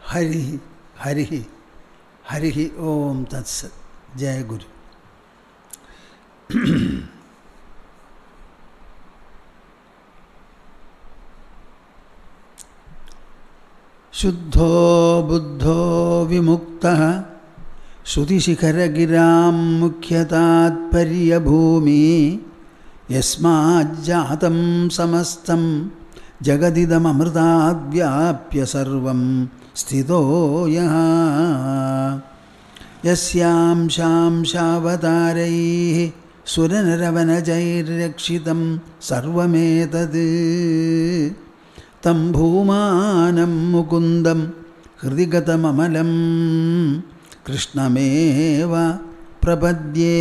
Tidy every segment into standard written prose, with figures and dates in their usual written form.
Harihi, Harihi, Harihi Om Tat Sat. Jai Guru. Shuddho Buddho Vimuktaha Shruti Shikhara Giram Mukhyatat Paryabhumi Yasmajjatam Samastam Jagadidam Amrtat Vyapya Sarvam Sthito Yaha Yasyam Sham Shavataraihi Suranaravanajayrakshitam Sarvametad Tam Bhoomanam Mukundam Hridigatam Amalam Krishnameva Prapadye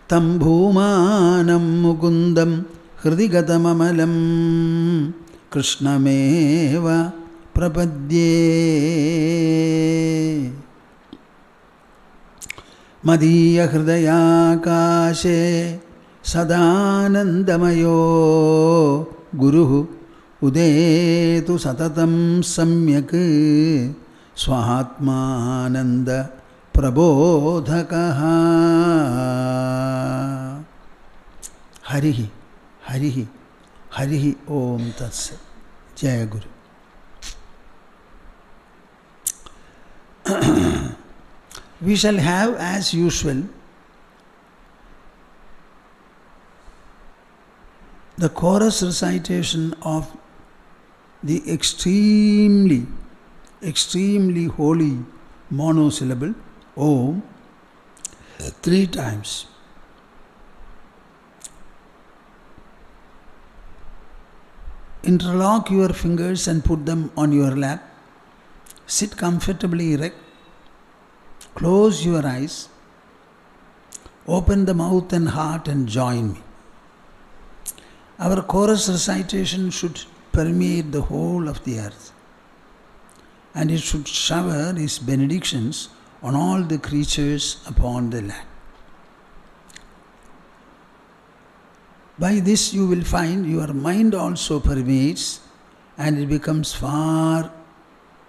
Tam Bhoomanam Mukundam Hridigatam Amalam Krishnameva Prapadye Madhya Hridaya Kashe Sadanandamayo Guruhu Udetu Satatam Samyak Swahatmananda Prabodhakaha. Harihi, Harihi, Harihi Om Tat Sat. Jaya Guru. We shall have, as usual, the chorus recitation of the extremely holy monosyllable Om 3 times. Interlock your fingers and put them on your lap. Sit comfortably erect. Close your eyes. Open the mouth and heart and join me. Our chorus recitation should permeate the whole of the earth, and it should shower its benedictions on all the creatures upon the land. By this you will find your mind also permeates and it becomes far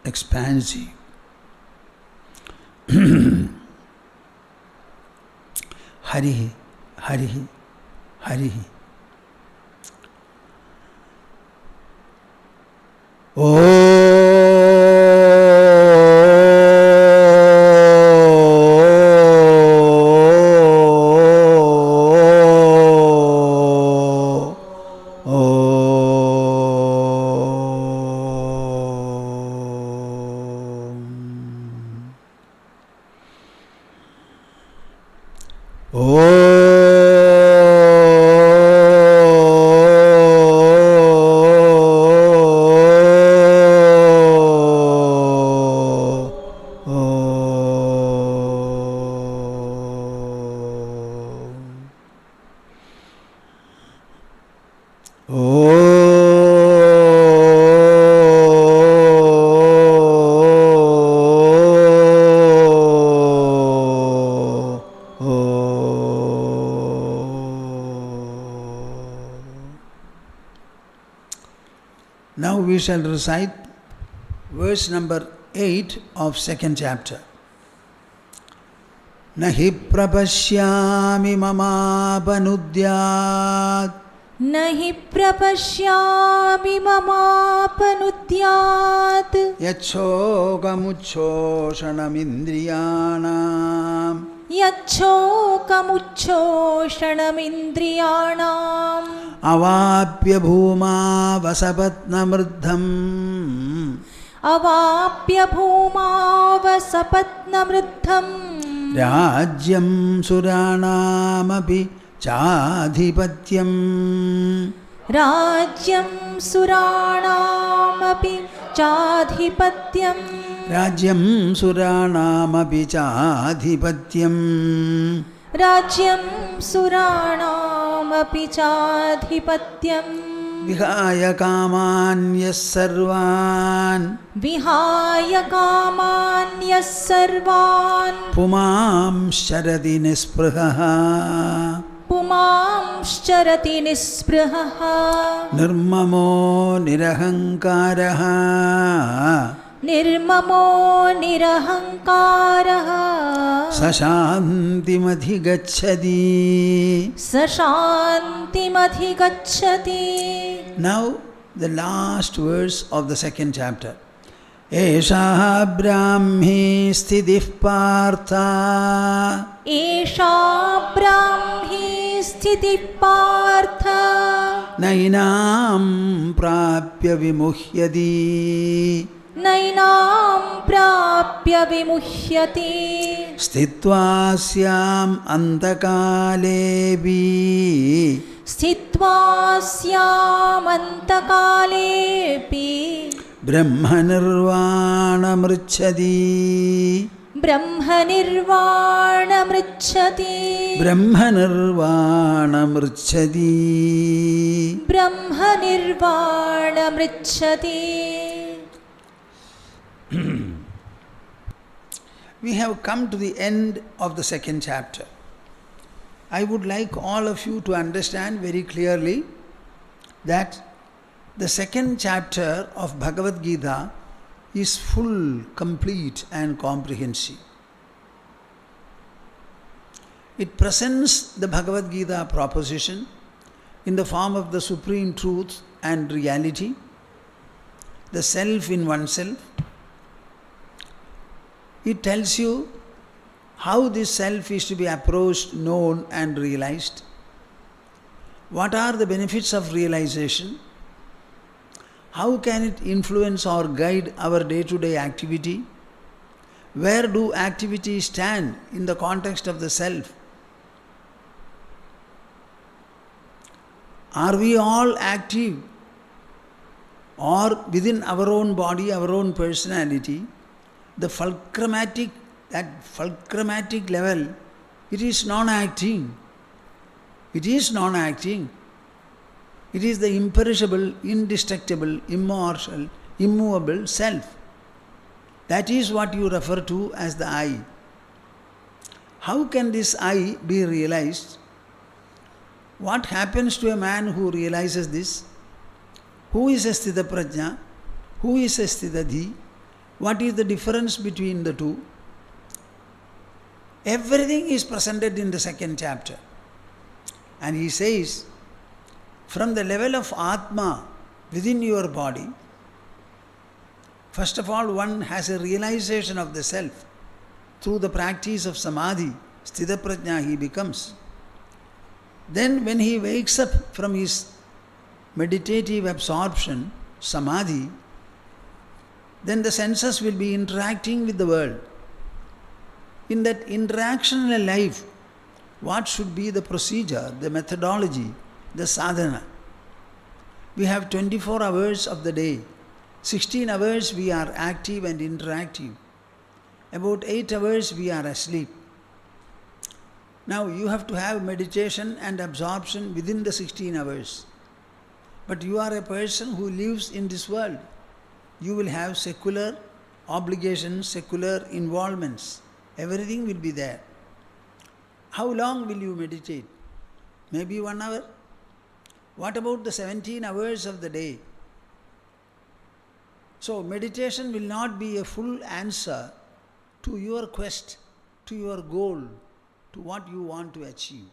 expansive. Harihi, Harihi, Harihi. Now we shall recite verse number 8 of 2nd chapter. Nahi prapashyami mamapanudyat Nahi prapashyami mamapanudyat Yachokamuchoshanamindriyanam Yachokamuchoshanamindriyanam Avapya bhuma vasapatnamrdham Avapya bhuma vasapatnamrdham Rajyam suranamapi chadhipatyam Rajyam suranamapi chadhipatyam Rajyam suranamapi chadhipatyam Rajyam suranamapi chadhipatyam Vihaya kamanyas sarvan Vihaya kamanyas sarvan Pumam sharadi nispraha पुमांश्चरति निःस्पृहः निर्ममो निरहङ्कारः निर्ममो निरहङ्कारः स शान्तिमधिगच्छति. स शान्तिमधिगच्छति. Now the last verse of the second chapter. Esha Brahmi Stithi Partha एषा ब्राह्मी स्थितिः Partha Nainam Prapya Vimuhyati नैनां प्राप्य विमुह्यति Sthitva Syam Antakalebi स्थित्वा स्यामन्तकालेऽपि Brahmanirvanamricchati ब्रह्मनिर्वाणमृच्छति Brahmanirvanamricchati. ब्रह्मनिर्वाणमृच्छति. We have come to the end of the second chapter. I would like all of you to understand very clearly that the second chapter of Bhagavad Gita is full, complete and comprehensive. It presents the Bhagavad Gita proposition in the form of the supreme truth and reality, the self in oneself. It tells you how this self is to be approached, known and realized. What are the benefits of realization? How can it influence or guide our day-to-day activity? Where do activities stand in the context of the self? Are we all active or within our own body, our own personality? The fulcrumatic level, it is non-acting. It is non-acting. It is the imperishable, indestructible, immortal, immovable self. That is what you refer to as the I. How can this I be realized? What happens to a man who realizes this? Who is a Sthita Prajna? Who is a Sthita Dhi? What is the difference between the two? Everything is presented in the second chapter. And he says, from the level of Atma within your body, first of all, one has a realization of the self. Through the practice of Samadhi, Sthita Prajna he becomes. Then when he wakes up from his meditative absorption, Samadhi, then the senses will be interacting with the world. In that interactional life, what should be the procedure, the methodology, the sadhana? We have 24 hours of the day. 16 hours we are active and interactive. About 8 hours we are asleep. Now you have to have meditation and absorption within the 16 hours. But you are a person who lives in this world. You will have secular obligations, secular involvements. Everything will be there. How long will you meditate? Maybe 1 hour? What about the 17 hours of the day? So meditation will not be a full answer to your quest, to your goal, to what you want to achieve.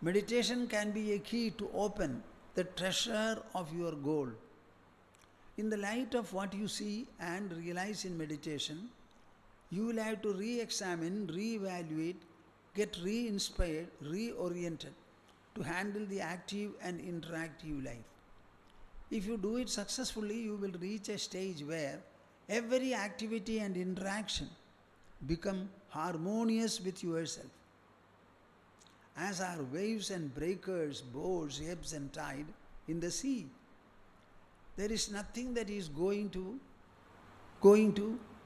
Meditation can be a key to open the treasure of your goal. In the light of what you see and realize in meditation, you will have to re-examine, re-evaluate, get re-inspired, reoriented to handle the active and interactive life. If you do it successfully, you will reach a stage where every activity and interaction become harmonious with yourself. As are waves and breakers, boards, ebbs and tide in the sea. There is nothing that is going to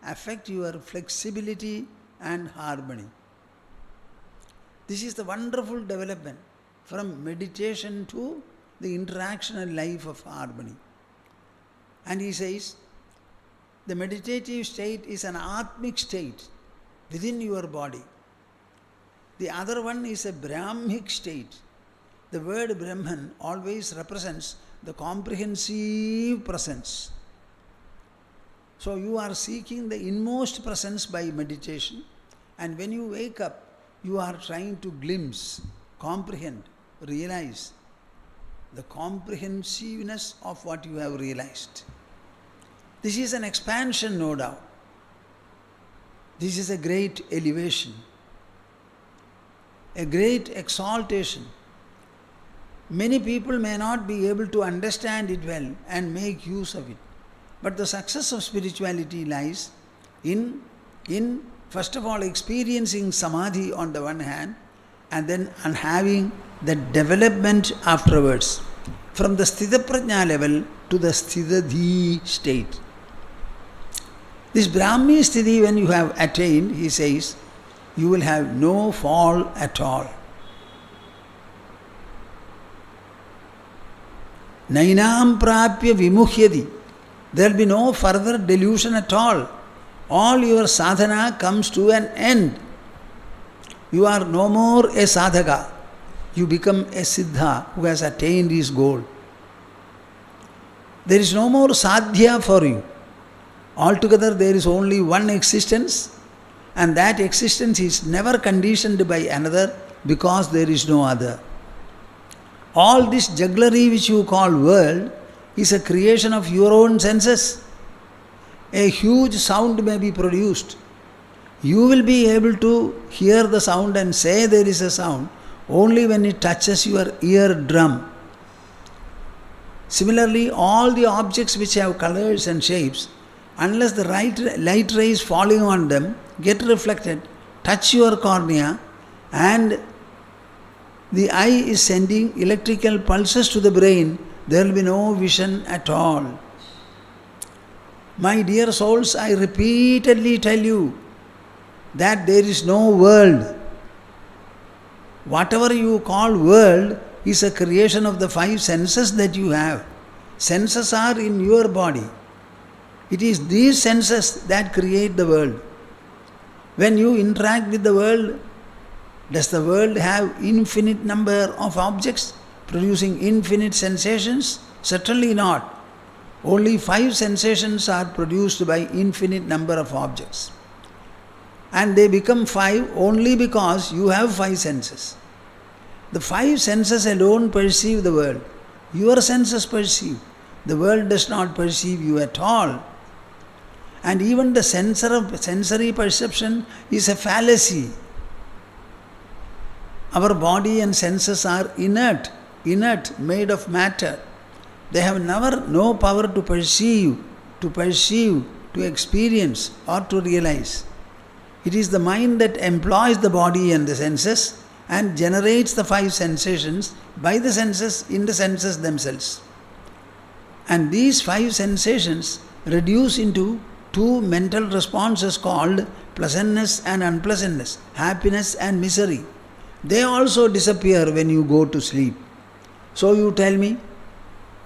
affect your flexibility and harmony. This is the wonderful development from meditation to the interactional life of harmony. And he says, the meditative state is an atmic state within your body. The other one is a Brahmic state. The word Brahman always represents the comprehensive presence. So you are seeking the inmost presence by meditation, and when you wake up, you are trying to glimpse, comprehend, realize the comprehensiveness of what you have realized. This is an expansion, no doubt. This is a great elevation, a great exaltation. Many people may not be able to understand it well and make use of it. But the success of spirituality lies in first of all experiencing samadhi on the one hand, and then having the development afterwards from the sthita prajna level to the sthitadhi state. This Brahmi Stithi, when you have attained, he says, you will have no fall at all. Nainam prapya vimuhyati. There will be no further delusion at all. All your sadhana comes to an end. You are no more a sadhaka. You become a siddha who has attained his goal. There is no more sadhya for you. Altogether there is only one existence, and that existence is never conditioned by another because there is no other. All this jugglery which you call world is a creation of your own senses. A huge sound may be produced. You will be able to hear the sound and say there is a sound only when it touches your eardrum. Similarly, all the objects which have colors and shapes, unless the light rays falling on them get reflected, touch your cornea, and the eye is sending electrical pulses to the brain, there will be no vision at all. My dear souls, I repeatedly tell you that there is no world. Whatever you call world is a creation of the five senses that you have. Senses are in your body. It is these senses that create the world. When you interact with the world, does the world have infinite number of objects producing infinite sensations? Certainly not. Only 5 sensations are produced by infinite number of objects. And they become 5 only because you have 5 senses. The 5 senses alone perceive the world. Your senses perceive. The world does not perceive you at all. And even the sensory perception is a fallacy. Our body and senses are inert, made of matter. They have no power to perceive, to experience, or to realize. It is the mind that employs the body and the senses and generates the 5 sensations by the senses in the senses themselves. And these 5 sensations reduce into 2 mental responses called pleasantness and unpleasantness, happiness and misery. They also disappear when you go to sleep. So you tell me,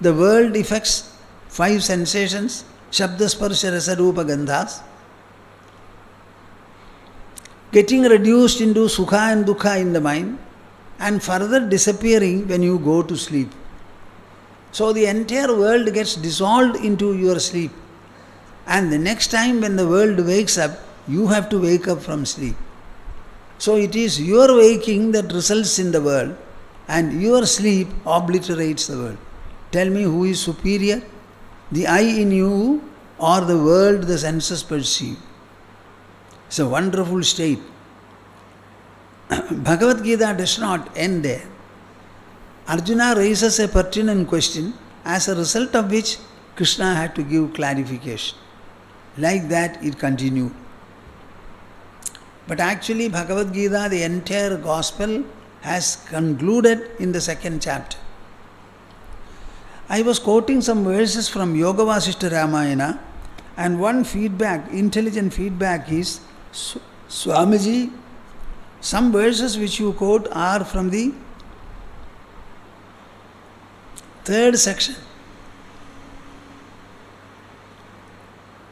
the world affects 5 sensations, Shabda, Sparsha, Rasa, Rupa, Gandhas, getting reduced into Sukha and Dukkha in the mind, and further disappearing when you go to sleep. So the entire world gets dissolved into your sleep. And the next time when the world wakes up, you have to wake up from sleep. So it is your waking that results in the world, and your sleep obliterates the world. Tell me, who is superior? The I in you or the world the senses perceive? It's a wonderful state. Bhagavad Gita does not end there. Arjuna raises a pertinent question, as a result of which Krishna had to give clarification. Like that it continued. But actually Bhagavad Gita, the entire gospel, has concluded in the 2nd chapter. I was quoting some verses from Yoga Vasishta Ramayana, and one feedback, intelligent feedback is, Swamiji, some verses which you quote are from the 3rd section.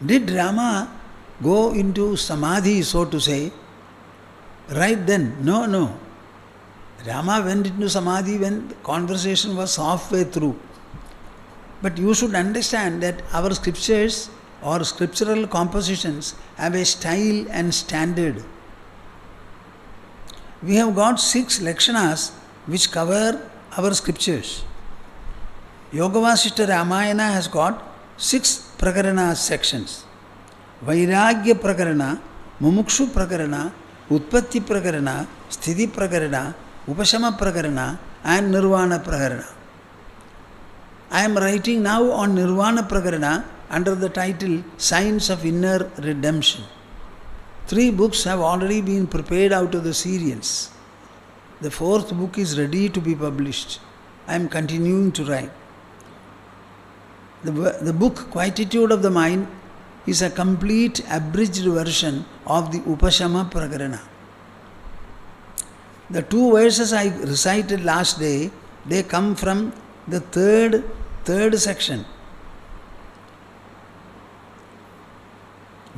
Did Rama go into samadhi, so to say, Right then, no. Rama went into Samadhi when the conversation was halfway through. But you should understand that our scriptures or scriptural compositions have a style and standard. We have got 6 lakshanas which cover our scriptures. Yoga Vasishta Ramayana has got 6 prakarana sections. Vairagya prakarana, Mumukshu prakarana, Utpatti prakarana, Sthiti prakarana, Upashama prakarana and Nirvana prakarana. I am writing now on Nirvana prakarana under the title Science of Inner Redemption. 3 books have already been prepared out of the serials. The 4th book is ready to be published. I am continuing to write. The book Quietude of the Mind is a complete abridged version of the Upashama Prakarana. The 2 verses I recited last day, they come from the third section.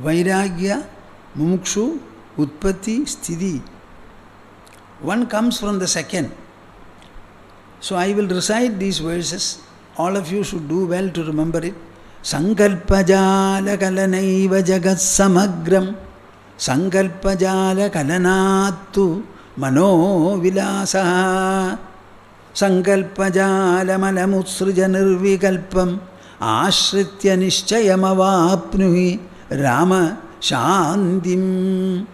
Vairagya, Mumukshu, Utpatti, Sthiti. One comes from the second. So I will recite these verses. All of you should do well to remember it. Sankalpajala kalanaiva jagat samagram. Sankalpajala kalanattu mano vilasa. Sankalpajala malamutsruja nirvikalpam. Ashritya nischayamavapnuhi Rama Shantim.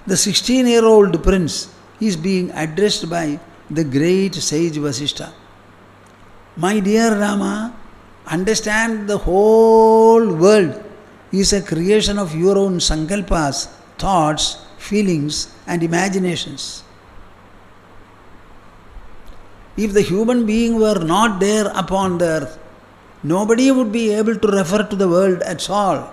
The 16-year-old prince is being addressed by the great sage Vasishta. My dear Rama, understand the whole world is a creation of your own sankalpas, thoughts, feelings and imaginations. If the human being were not there upon the earth, nobody would be able to refer to the world at all.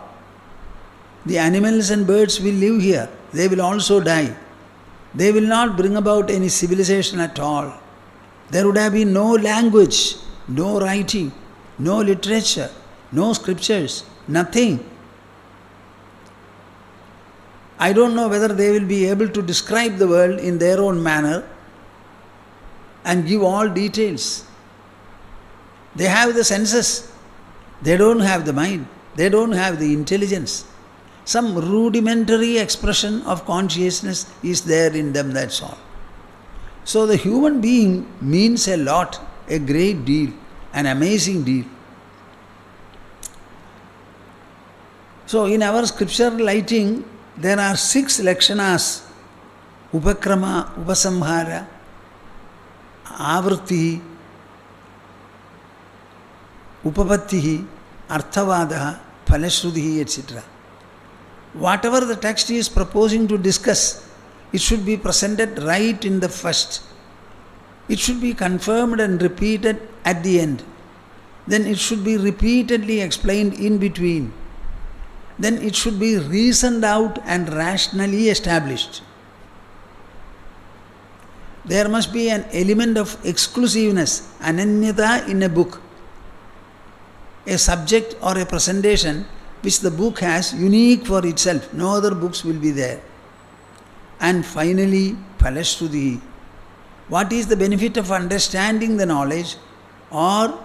The animals and birds will live here. They will also die. They will not bring about any civilization at all. There would have been no language, no writing, no literature, no scriptures, nothing. I don't know whether they will be able to describe the world in their own manner and give all details. They have the senses. They don't have the mind. They don't have the intelligence. Some rudimentary expression of consciousness is there in them, that's all. So the human being means a lot, a great deal, an amazing deal. So in our scripture writing, there are 6 lakshanas: Upakrama, Upasamhara, Avritti, Upapattihi, Arthavadaha, Phalashrudihi, etc. Whatever the text is proposing to discuss, it should be presented right in the first. It should be confirmed and repeated at the end. Then it should be repeatedly explained in between. Then it should be reasoned out and rationally established. There must be an element of exclusiveness, ananyata in a book. A subject or a presentation which the book has unique for itself. No other books will be there. And finally, Phalashruti. What is the benefit of understanding the knowledge or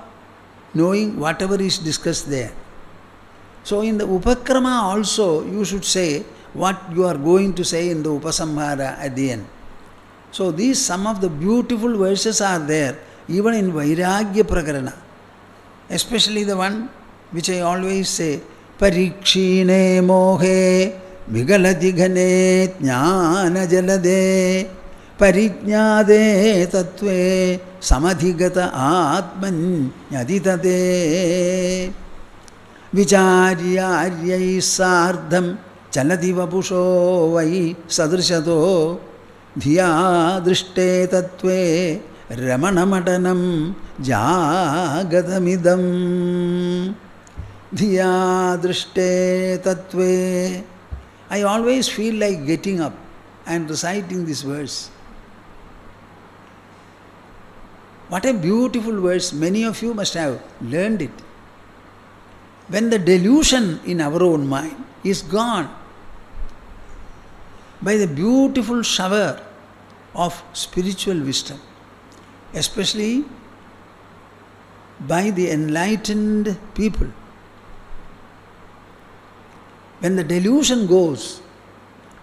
knowing whatever is discussed there? So in the Upakrama also you should say what you are going to say in the Upasamhara at the end. So these some of the beautiful verses are there even in Vairagya Prakarana. Especially the one which I always say, Parikshine mohe vigalati ghane jnana jalade parijnade tattve samadhigata atman nyaditate vicharyai sardham chalati vapusho vai sadrishato dhiya drishte tattve ramanamadhanam jagatamidam dhiya drishte tattve. I always feel like getting up and reciting this verse. What a beautiful verse. Many of you must have learned it. When the delusion in our own mind is gone, by the beautiful shower of spiritual wisdom, especially by the enlightened people. When the delusion goes,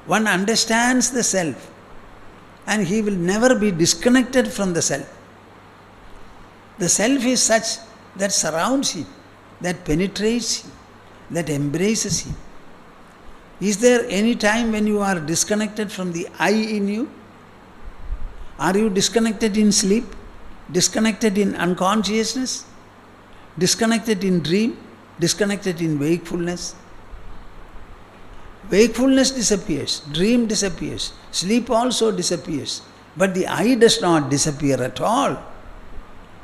one understands the self and he will never be disconnected from the self. The self is such that surrounds him, that penetrates him, that embraces him. Is there any time when you are disconnected from the I in you? Are you disconnected in sleep? Disconnected in unconsciousness? Disconnected in dream? Disconnected in wakefulness? Wakefulness disappears, dream disappears, sleep also disappears, but the I does not disappear at all.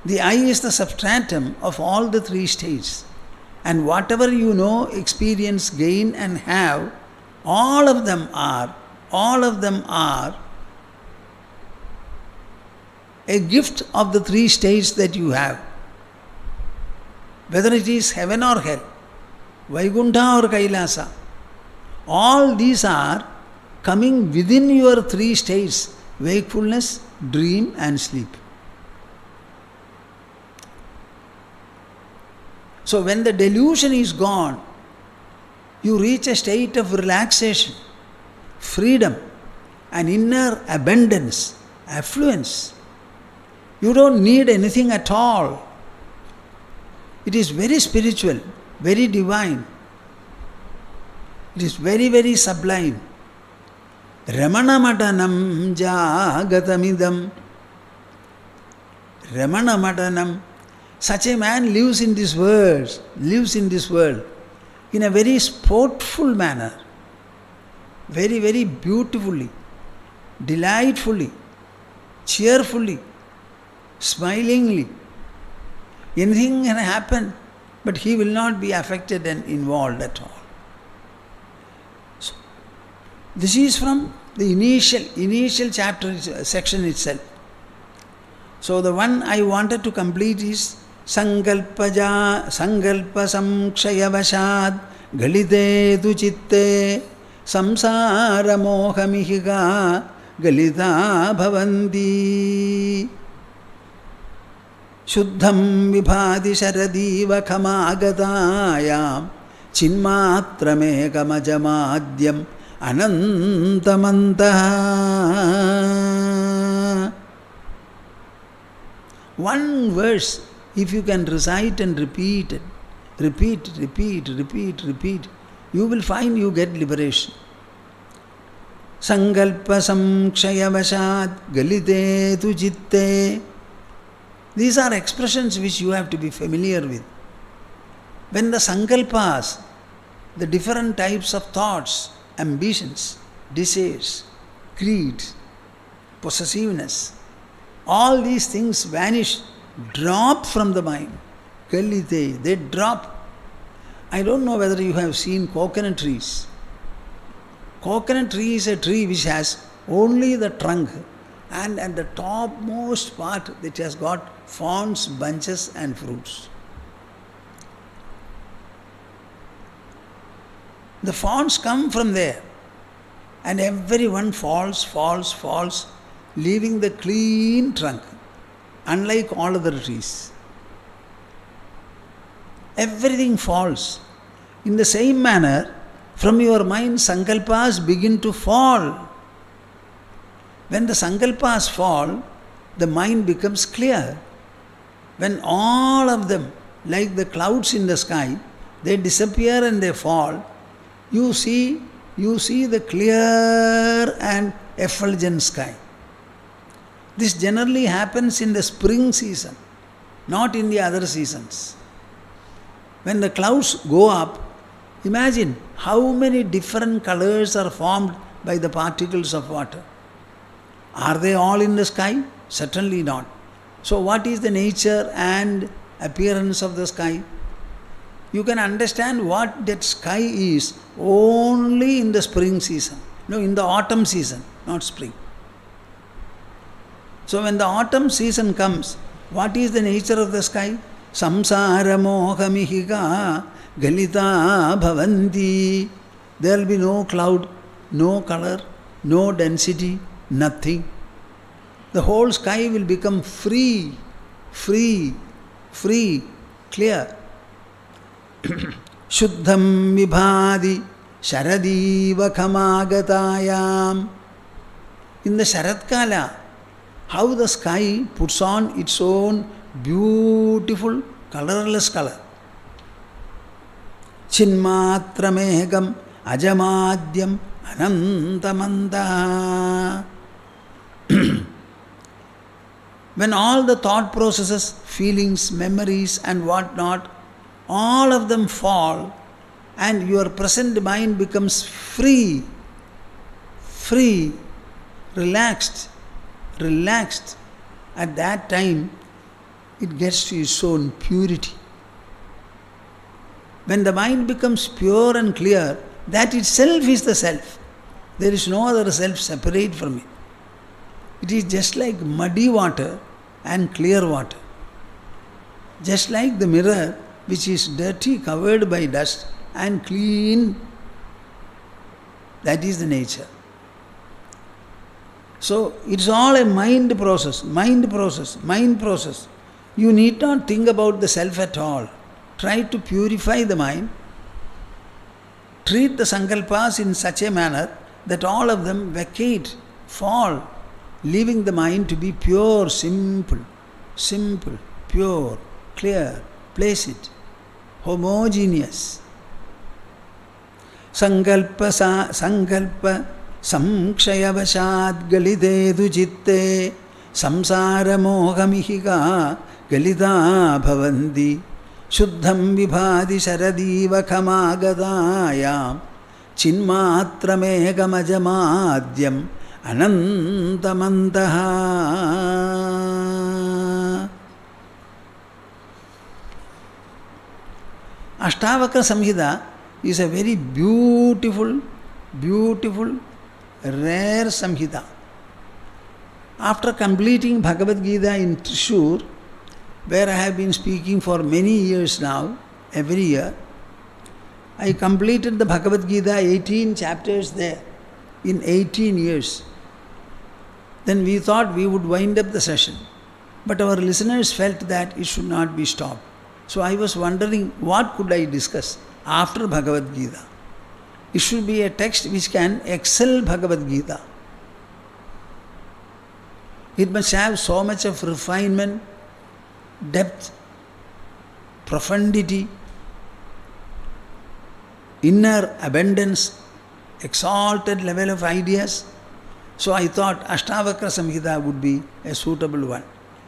The I is the substratum of all the three states, and whatever you know, experience, gain and have, all of them are a gift of the three states that you have. Whether it is heaven or hell, Vaikuntha or Kailasa, all these are coming within your three states: wakefulness, dream and sleep. So when the delusion is gone, you reach a state of relaxation, freedom, and inner abundance, affluence. You don't need anything at all. It is very spiritual, very divine. It is very, very sublime. Ramana jagatamidam. Ramana. Such a man lives in this world in a very sportful manner, very, very beautifully, delightfully, cheerfully, smilingly. Anything can happen, but he will not be affected and involved at all. So, this is from the initial chapter section itself. So the one I wanted to complete is Sankalpa samkshayavashad galite tu chitte samsara mohamihika galita bhavanti Shuddham vibhadi sharadiva khamagatayam chinmatramekamajamadhyam anantamantaha. One verse, if you can recite and repeat, you will find you get liberation. Sankalpa samkshayavashad galite tu chitte. These are expressions which you have to be familiar with. When the sankalpas, the different types of thoughts, ambitions, desires, greed, possessiveness, all these things vanish, drop from the mind. Galite, they drop. I don't know whether you have seen coconut trees. Coconut tree is a tree which has only the trunk, and at the topmost part it has got fronds, bunches and fruits. The fronds come from there, and everyone falls, leaving the clean trunk, unlike all other trees. Everything falls. In the same manner, from your mind, sankalpas begin to fall. When the sankalpas fall, the mind becomes clear. When all of them, like the clouds in the sky, they disappear and they fall, you see the clear and effulgent sky. This generally happens in the spring season, not in the other seasons. When the clouds go up, imagine how many different colors are formed by the particles of water. Are they all in the sky? Certainly not. So what is the nature and appearance of the sky? You can understand what that sky is only in the spring season. No, in the autumn season, not spring. So when the autumn season comes, what is the nature of the sky? Samsara mohamihika galita bhavanti. There will be no cloud, no color, no density, nothing. The whole sky will become free, free, free, clear. Shuddham vibhadi sharadiva kamagatayam. In the Sharatkala, how the sky puts on its own beautiful, colorless color. Chinmatra mehagam ajamadyam anantamanta. When all the thought processes, feelings, memories and whatnot, all of them fall and your present mind becomes free, free, relaxed, relaxed. At that time, it gets to its own purity. When the mind becomes pure and clear, that itself is the self. There is no other self separate from it. It is just like muddy water and clear water. Just like the mirror, which is dirty, covered by dust, and clean. That is the nature. So, it's all a mind process, mind process, mind process. You need not think about the self at all. Try to purify the mind. Treat the sankalpas in such a manner that all of them vacate, fall, leaving the mind to be pure, simple, simple, pure, clear, placid, homogeneous. Sankalpa samkshayavashad galidedu chitte samsara mohamihika galida bhavanti shuddham vibhadi sharadiva kamagadayam chinmatramegamajamadyam anantamantaha. Ashtavakra Samhita is a very beautiful, beautiful, rare Samhita. After completing Bhagavad Gita in Thrissur, where I have been speaking for many years now, every year, I completed the Bhagavad Gita 18 chapters there in 18 years. Then we thought we would wind up the session. But our listeners felt that it should not be stopped. So I was wondering what could I discuss after Bhagavad Gita. It should be a text which can excel Bhagavad Gita. It must have so much of refinement, depth, profundity, inner abundance, exalted level of ideas. So I thought Ashtavakra Samhita would be a suitable one.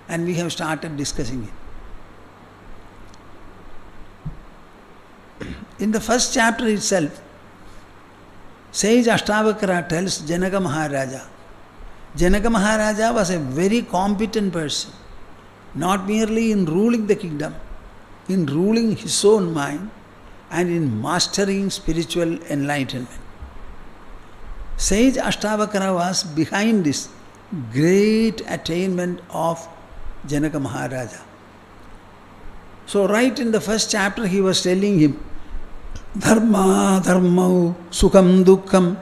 And we have started discussing it. In the first chapter itself, sage Ashtavakra tells Janaka Maharaja. Janaka Maharaja was a very competent person, not merely in ruling the kingdom, in ruling his own mind and in mastering spiritual enlightenment. Sage Ashtavakra was behind this great attainment of Janaka Maharaja. So right in the first chapter he was telling him, Dharma dharmau sukham dukkham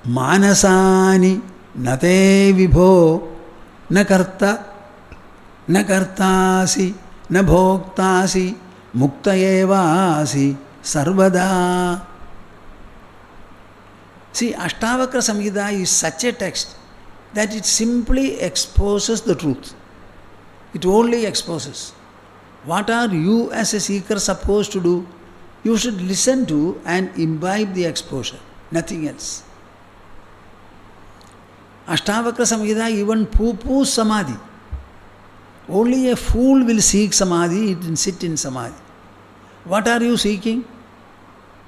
manasani nate vibho na karta na kartasi na bhoktasi muktayevasi sarvada. See, Ashtavakra Samhita is such a text that it simply exposes the truth. It only exposes. What are you as a seeker supposed to do? You should listen to and imbibe the exposure, nothing else. Ashtavakra Samhita even poo-poos samadhi. Only a fool will seek samadhi, it will sit in samadhi. What are you seeking?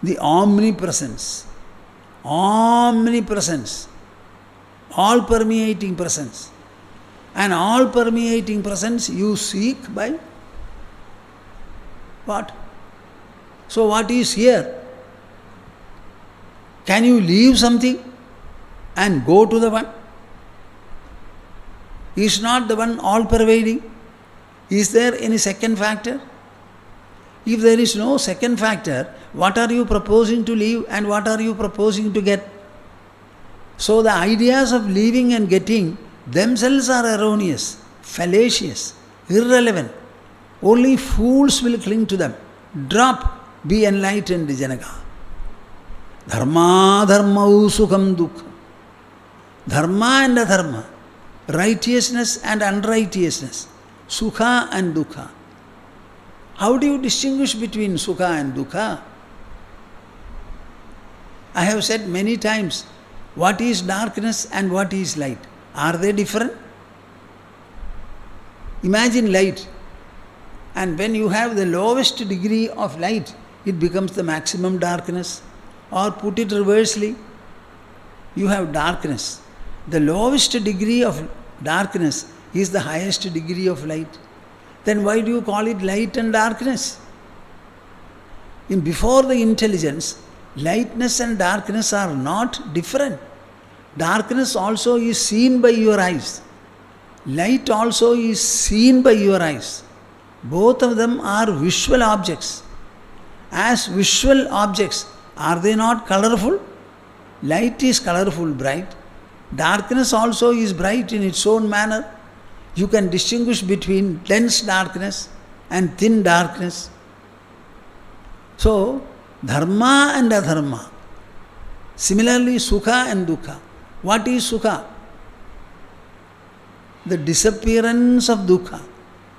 The omnipresence. Omnipresence. All-permeating presence. And all-permeating presence you seek by what? So what is here? Can you leave something and go to the one? Is not the one all-pervading? Is there any second factor? If there is no second factor, what are you proposing to leave and what are you proposing to get? So the ideas of leaving and getting themselves are erroneous, fallacious, irrelevant. Only fools will cling to them. Drop, be enlightened, Janaka. Dharma dharmau sukham dukkha. Dharma and adharma, righteousness and unrighteousness, sukha and dukkha. How do you distinguish between sukha and dukkha? I have said many times, what is darkness and what is light? Are they different? Imagine light, and when you have the lowest degree of light, it becomes the maximum darkness. Or put it reversely, you have darkness. The lowest degree of darkness is the highest degree of light. Then why do you call it light and darkness? Before the intelligence, lightness and darkness are not different. Darkness also is seen by your eyes. Light also is seen by your eyes. Both of them are visual objects. As visual objects, are they not colorful? Light is colorful, bright. Darkness also is bright in its own manner. You can distinguish between dense darkness and thin darkness. So, dharma and adharma. Similarly, sukha and dukkha. What is sukha? The disappearance of dukkha.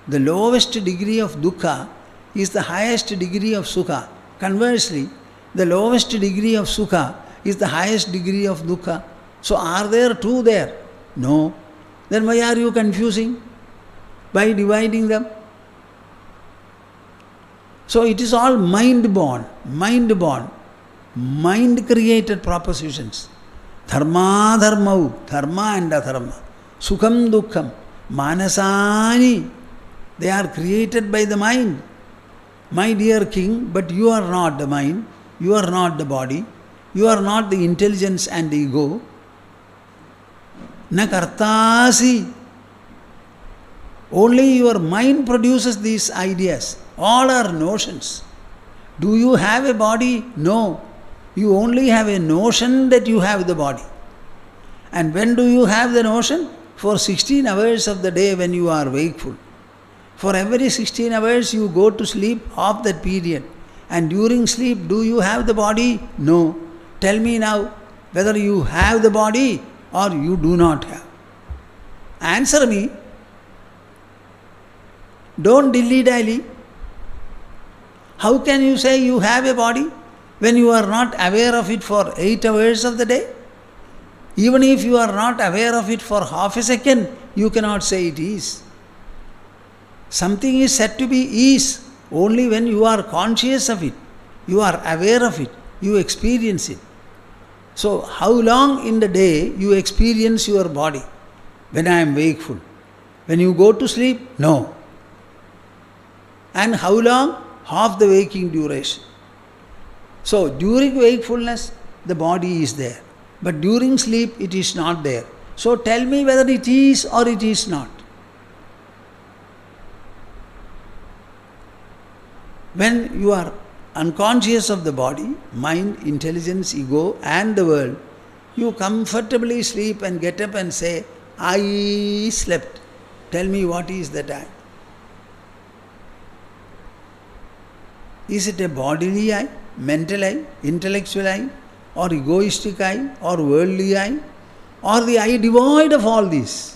The lowest degree of dukkha is the highest degree of sukha. Conversely, the lowest degree of sukha is the highest degree of dukkha. So are there two there? No. Then why are you confusing by dividing them? So it is all mind-born, mind-created propositions. Dharma dharmau, dharma and adharma, sukham dukkham, manasani, they are created by the mind. My dear king, but you are not the mind, you are not the body, you are not the intelligence and ego. Na kartasi. Only your mind produces these ideas. All are notions. Do you have a body? No. You only have a notion that you have the body. And when do you have the notion? For 16 hours of the day when you are wakeful. For every 16 hours you go to sleep, half that period. And during sleep, do you have the body? No. Tell me now whether you have the body or you do not have. Answer me. Don't dilly-dally. How can you say you have a body when you are not aware of it for 8 hours of the day? Even if you are not aware of it for half a second, you cannot say it is. Something is said to be is only when you are conscious of it, you are aware of it, you experience it. So, how long in the day you experience your body? When I am wakeful. When you go to sleep? No. And how long? Half the waking duration. So, during wakefulness, the body is there. But during sleep, it is not there. So, tell me whether it is or it is not. When you are unconscious of the body, mind, intelligence, ego and the world, you comfortably sleep and get up and say, I slept. Tell me what is that I? Is it a bodily I, mental I, intellectual I, or egoistic I, or worldly I, or the I devoid of all these?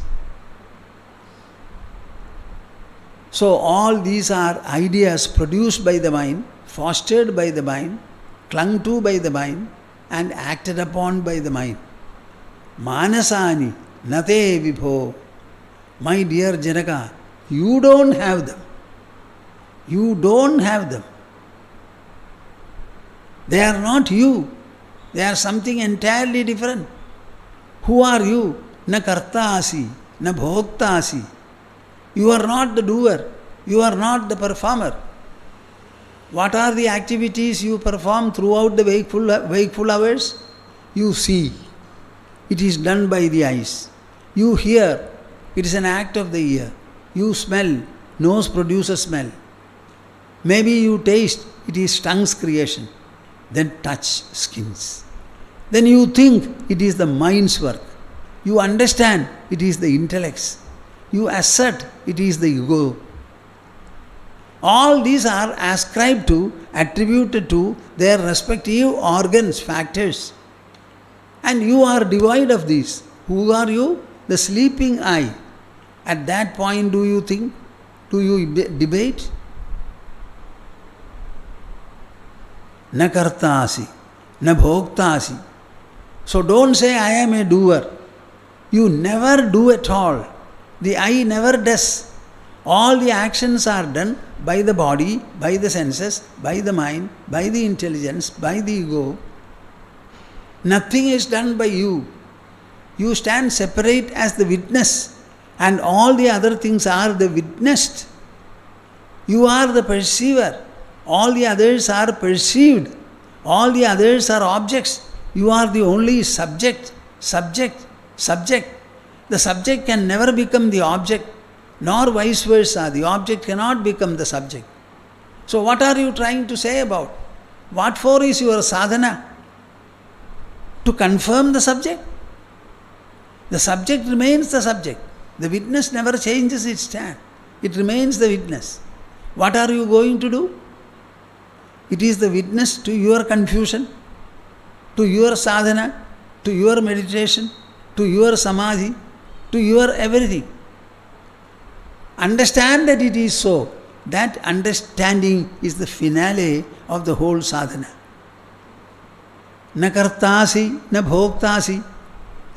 So all these are ideas produced by the mind, fostered by the mind, clung to by the mind, and acted upon by the mind. Manasani, nate vibho. My dear Janaka, you don't have them. You don't have them. They are not you. They are something entirely different. Who are you? Na karta asi, na bhokta asi. You are not the doer. You are not the performer. What are the activities you perform throughout the wakeful hours? You see. It is done by the eyes. You hear. It is an act of the ear. You smell. Nose produces smell. Maybe you taste. It is tongue's creation. Then touch, skins. then you think it is the mind's work. You understand it is the intellect's. You assert it is the ego. All these are ascribed to, attributed to their respective organs, factors. And you are devoid of these. Who are you? The sleeping I. At that point, do you think? Do you debate? Na kartasi, na bhoktasi. So don't say I am a doer. You never do at all. The I never does. All the actions are done by the body, by the senses, by the mind, by the intelligence, by the ego. Nothing is done by you. You stand separate as the witness, and all the other things are the witnessed. You are the perceiver. All the others are perceived. All the others are objects. You are the only subject. The subject can never become the object, nor vice versa. The object cannot become the subject. So what are you trying to say about? What for is your sadhana? To confirm the subject? The subject remains the subject. The witness never changes its stand. It remains the witness. What are you going to do? It is the witness to your confusion, to your sadhana, to your meditation, to your samadhi, to your everything. Understand that it is so. That understanding is the finale of the whole sadhana. Na kartasi, na bhoktasi.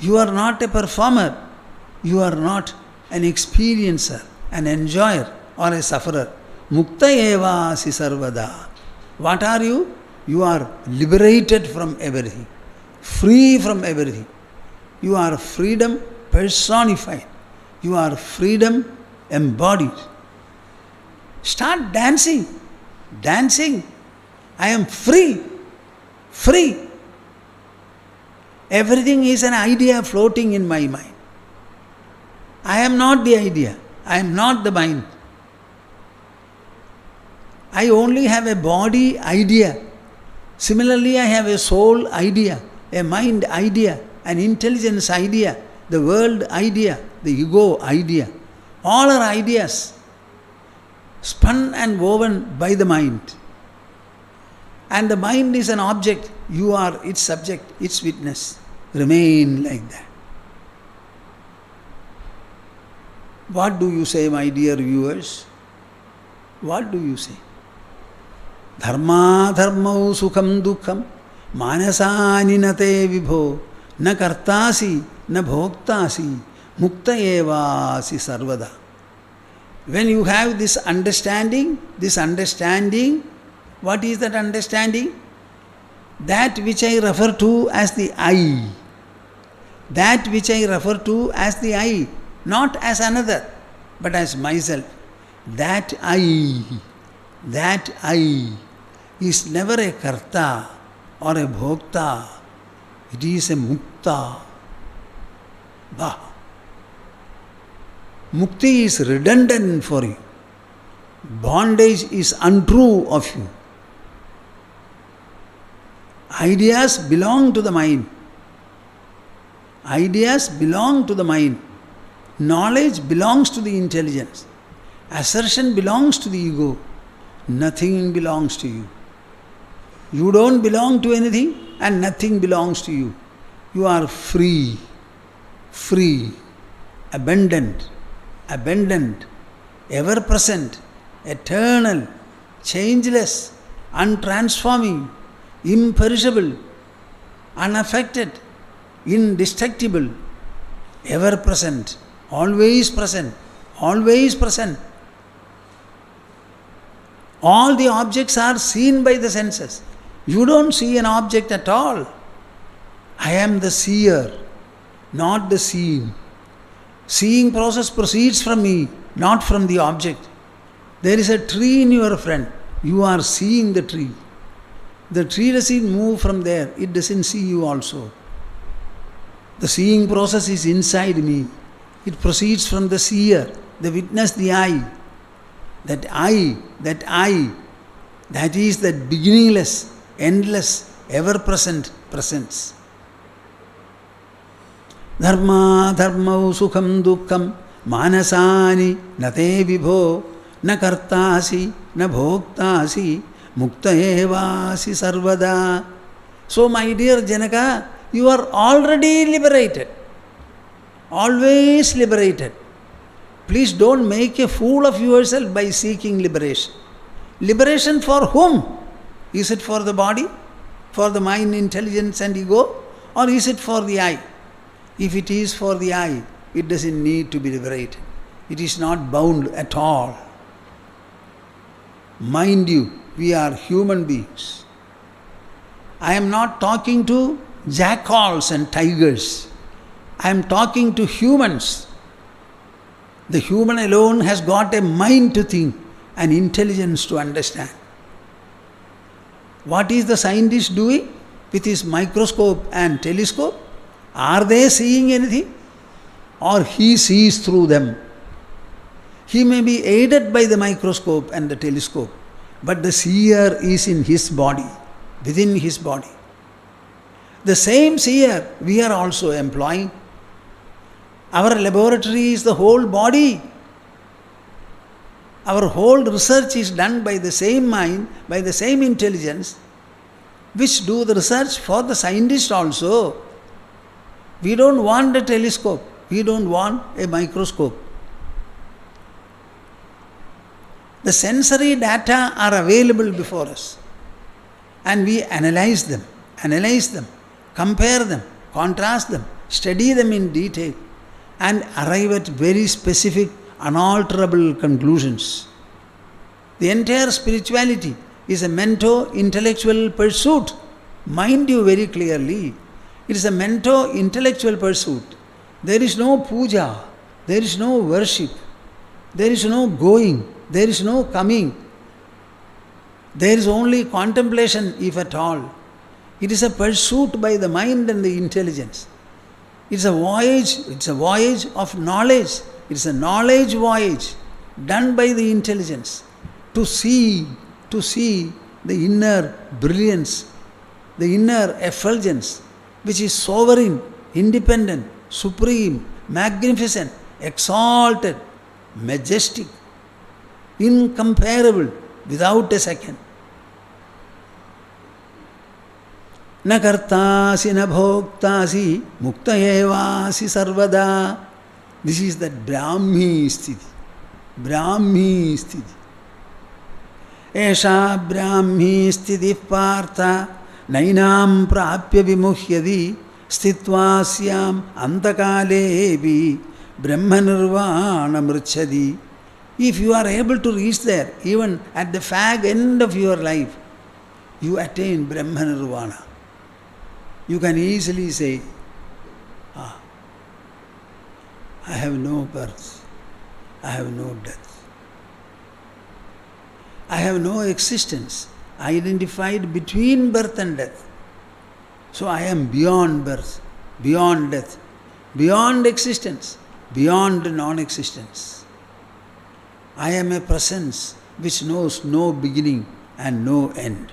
You are not a performer. You are not an experiencer, an enjoyer or a sufferer. Mukta eva si sarvada. What are you? You are liberated from everything. Free from everything. You are freedom personified. You are freedom embodied. Start dancing. Dancing. I am free. Free. Everything is an idea floating in my mind. I am not the idea. I am not the mind. I only have a body idea. Similarly, I have a soul idea, a mind idea, an intelligence idea, the world idea, the ego idea. All are ideas spun and woven by the mind. And the mind is an object. You are its subject, its witness. Remain like that. What do you say, my dear viewers? What do you say? Dharma dharmau sukham dukkham manasani nate vibho na kartasi na bhoktasi mukta eva si sarvada. When you have this understanding, what is that understanding? That which I refer to as the I. That which I refer to as the I, not as another, but as myself. That I is never a karta or a bhokta. It is a mukta. Bah. Mukti is redundant for you. Bondage is untrue of you. Ideas belong to the mind. Ideas belong to the mind. Knowledge belongs to the intelligence. Assertion belongs to the ego. Nothing belongs to you. You don't belong to anything and nothing belongs to you. You are free, abundant, ever present, eternal, changeless, untransforming, imperishable, unaffected, indestructible, ever present, always present, always present. All the objects are seen by the senses. You don't see an object at all. I am the seer, not the seen. Seeing process proceeds from me, not from the object. There is a tree in your front. You are seeing the tree. The tree doesn't move from there. It doesn't see you also. The seeing process is inside me. It proceeds from the seer, the witness, the I. That is that beginningless, endless, ever-present presence. Dharma dharmau sukham dukkham manasani nate vibho na kartasi na bhoktasi mukta evasi sarvada. So my dear Janaka, you are already liberated. Always liberated. Please don't make a fool of yourself by seeking liberation. Liberation for whom? Is it for the body? For the mind, intelligence and ego? Or is it for the I? If it is for the I, it doesn't need to be liberated. It is not bound at all. Mind you, we are human beings. I am not talking to jackals and tigers. I am talking to humans. The human alone has got a mind to think and intelligence to understand. What is the scientist doing with his microscope and telescope? Are they seeing anything? Or he sees through them? He may be aided by the microscope and the telescope, but the seer is in his body, within his body. The same seer we are also employing. Our laboratory is the whole body. Our whole research is done by the same mind, by the same intelligence, which do the research for the scientist also. We don't want a telescope. We don't want a microscope. The sensory data are available before us, and we analyze them, compare them, contrast them, study them in detail, and arrive at very specific, unalterable conclusions. The entire spirituality is a mento-intellectual pursuit. Mind you very clearly, it is a mento-intellectual pursuit. There is no puja, there is no worship, there is no going, there is no coming. There is only contemplation, if at all. It is a pursuit by the mind and the intelligence. It's a voyage of knowledge. It's a knowledge voyage done by the intelligence to see the inner brilliance, the inner effulgence, which is sovereign, independent, supreme, magnificent, exalted, majestic, incomparable, without a second. Na kartasi na bhoktasi mukta evasi sarvada. This is that Brahmi Stithi. Brahmi Stithi. Esha Brahmi Stithi partha nainam prapya vimuhyadi sthitva syam antakalebi brahma nirvana mrichadi. If you are able to reach there, even at the fag end of your life, you attain Brahma nirvana. You can easily say, I have no birth, I have no death. I have no existence identified between birth and death. So I am beyond birth, beyond death, beyond existence, beyond non-existence. I am a presence which knows no beginning and no end.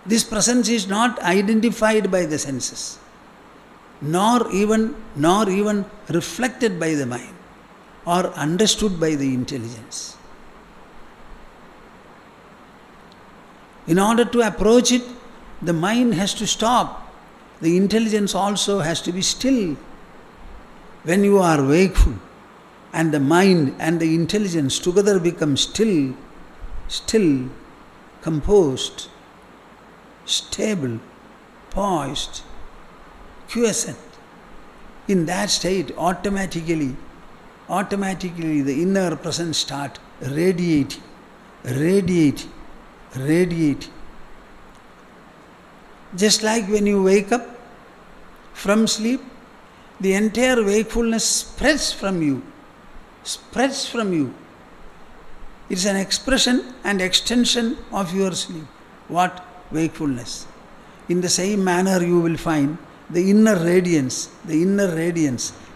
This presence is not identified by the senses, nor even reflected by the mind or understood by the intelligence. In order to approach it, the mind has to stop. The intelligence also has to be still. When you are wakeful and the mind and the intelligence together become still, composed, stable, poised, quiescent. In that state, automatically the inner presence starts radiating. Just like when you wake up from sleep, the entire wakefulness spreads from you. It's an expression and extension of your sleep. What? Wakefulness. In the same manner you will find the inner radiance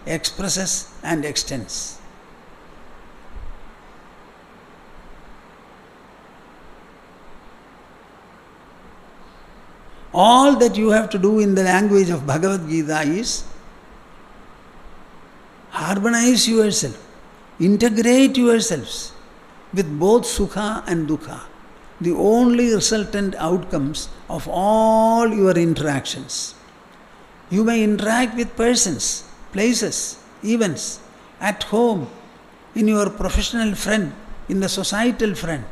expresses and extends. All that you have to do in the language of Bhagavad Gita is harmonize yourself, integrate yourselves with both Sukha and Dukkha, the only resultant outcomes of all your interactions. You may interact with persons, places, events, at home, in your professional friend, in the societal friend.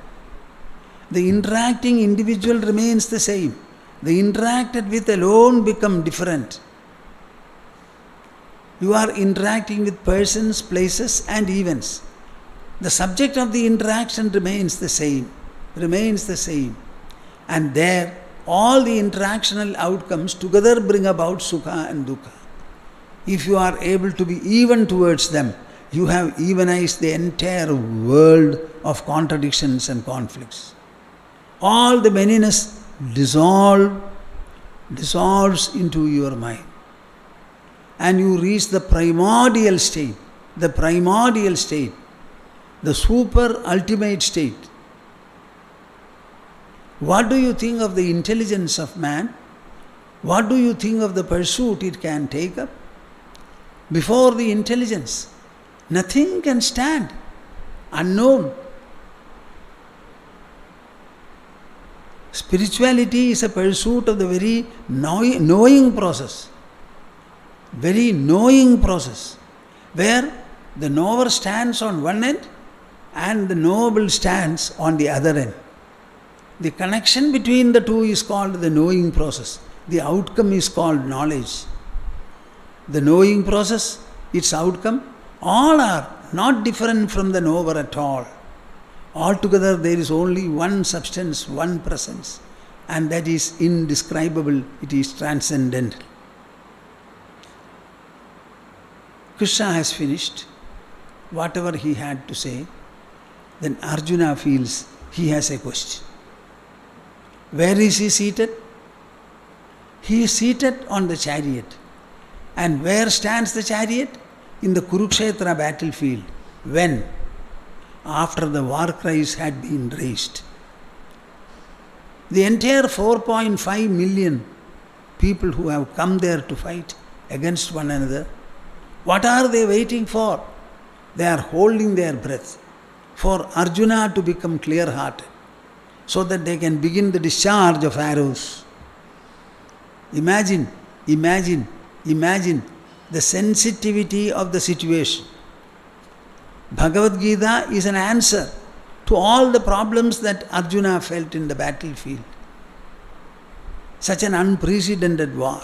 The interacting individual remains the same. The interacted with alone become different. You are interacting with persons, places and events. The subject of the interaction remains the same. And there, all the interactional outcomes together bring about Sukha and Dukkha. If you are able to be even towards them, you have evenized the entire world of contradictions and conflicts. All the manyness dissolves into your mind. And you reach the primordial state, the super ultimate state. What do you think of the intelligence of man? What do you think of the pursuit it can take up? Before the intelligence, nothing can stand. Unknown. Spirituality is a pursuit of the very knowing process. Where the knower stands on one end and the knowable stands on the other end. The connection between the two is called the knowing process. The outcome is called knowledge. The knowing process, its outcome, all are not different from the knower at all. Altogether there is only one substance, one presence, and that is indescribable, it is transcendental. Krishna has finished whatever he had to say. Then Arjuna feels he has a question. Where is he seated? He is seated on the chariot. And where stands the chariot? In the Kurukshetra battlefield. When? After the war cries had been raised. The entire 4.5 million people who have come there to fight against one another, what are they waiting for? They are holding their breath for Arjuna to become clear-hearted, so that they can begin the discharge of arrows. Imagine the sensitivity of the situation. Bhagavad Gita is an answer to all the problems that Arjuna felt in the battlefield. Such an unprecedented war.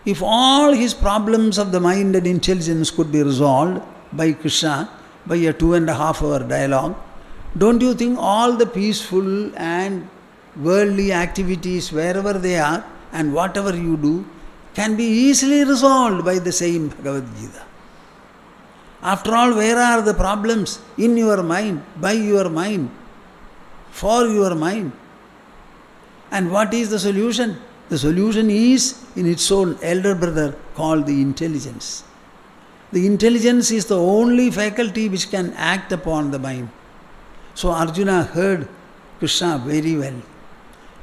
If all his problems of the mind and intelligence could be resolved by Krishna, by a 2.5 hour dialogue, don't you think all the peaceful and worldly activities, wherever they are and whatever you do, can be easily resolved by the same Bhagavad Gita? After all, where are the problems? In your mind, by your mind, for your mind. And what is the solution? The solution is in its own elder brother called the intelligence. The intelligence is the only faculty which can act upon the mind. So Arjuna heard Krishna very well,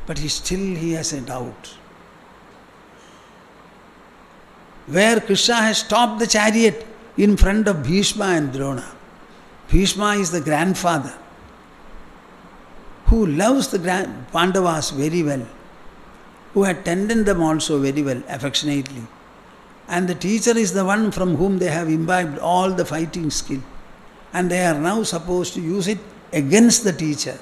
but he has a doubt. Where Krishna has stopped the chariot in front of Bhishma and Drona. Bhishma is the grandfather who loves the Pandavas very well, who had tended them also very well, affectionately. And the teacher is the one from whom they have imbibed all the fighting skill. And they are now supposed to use it against the teacher.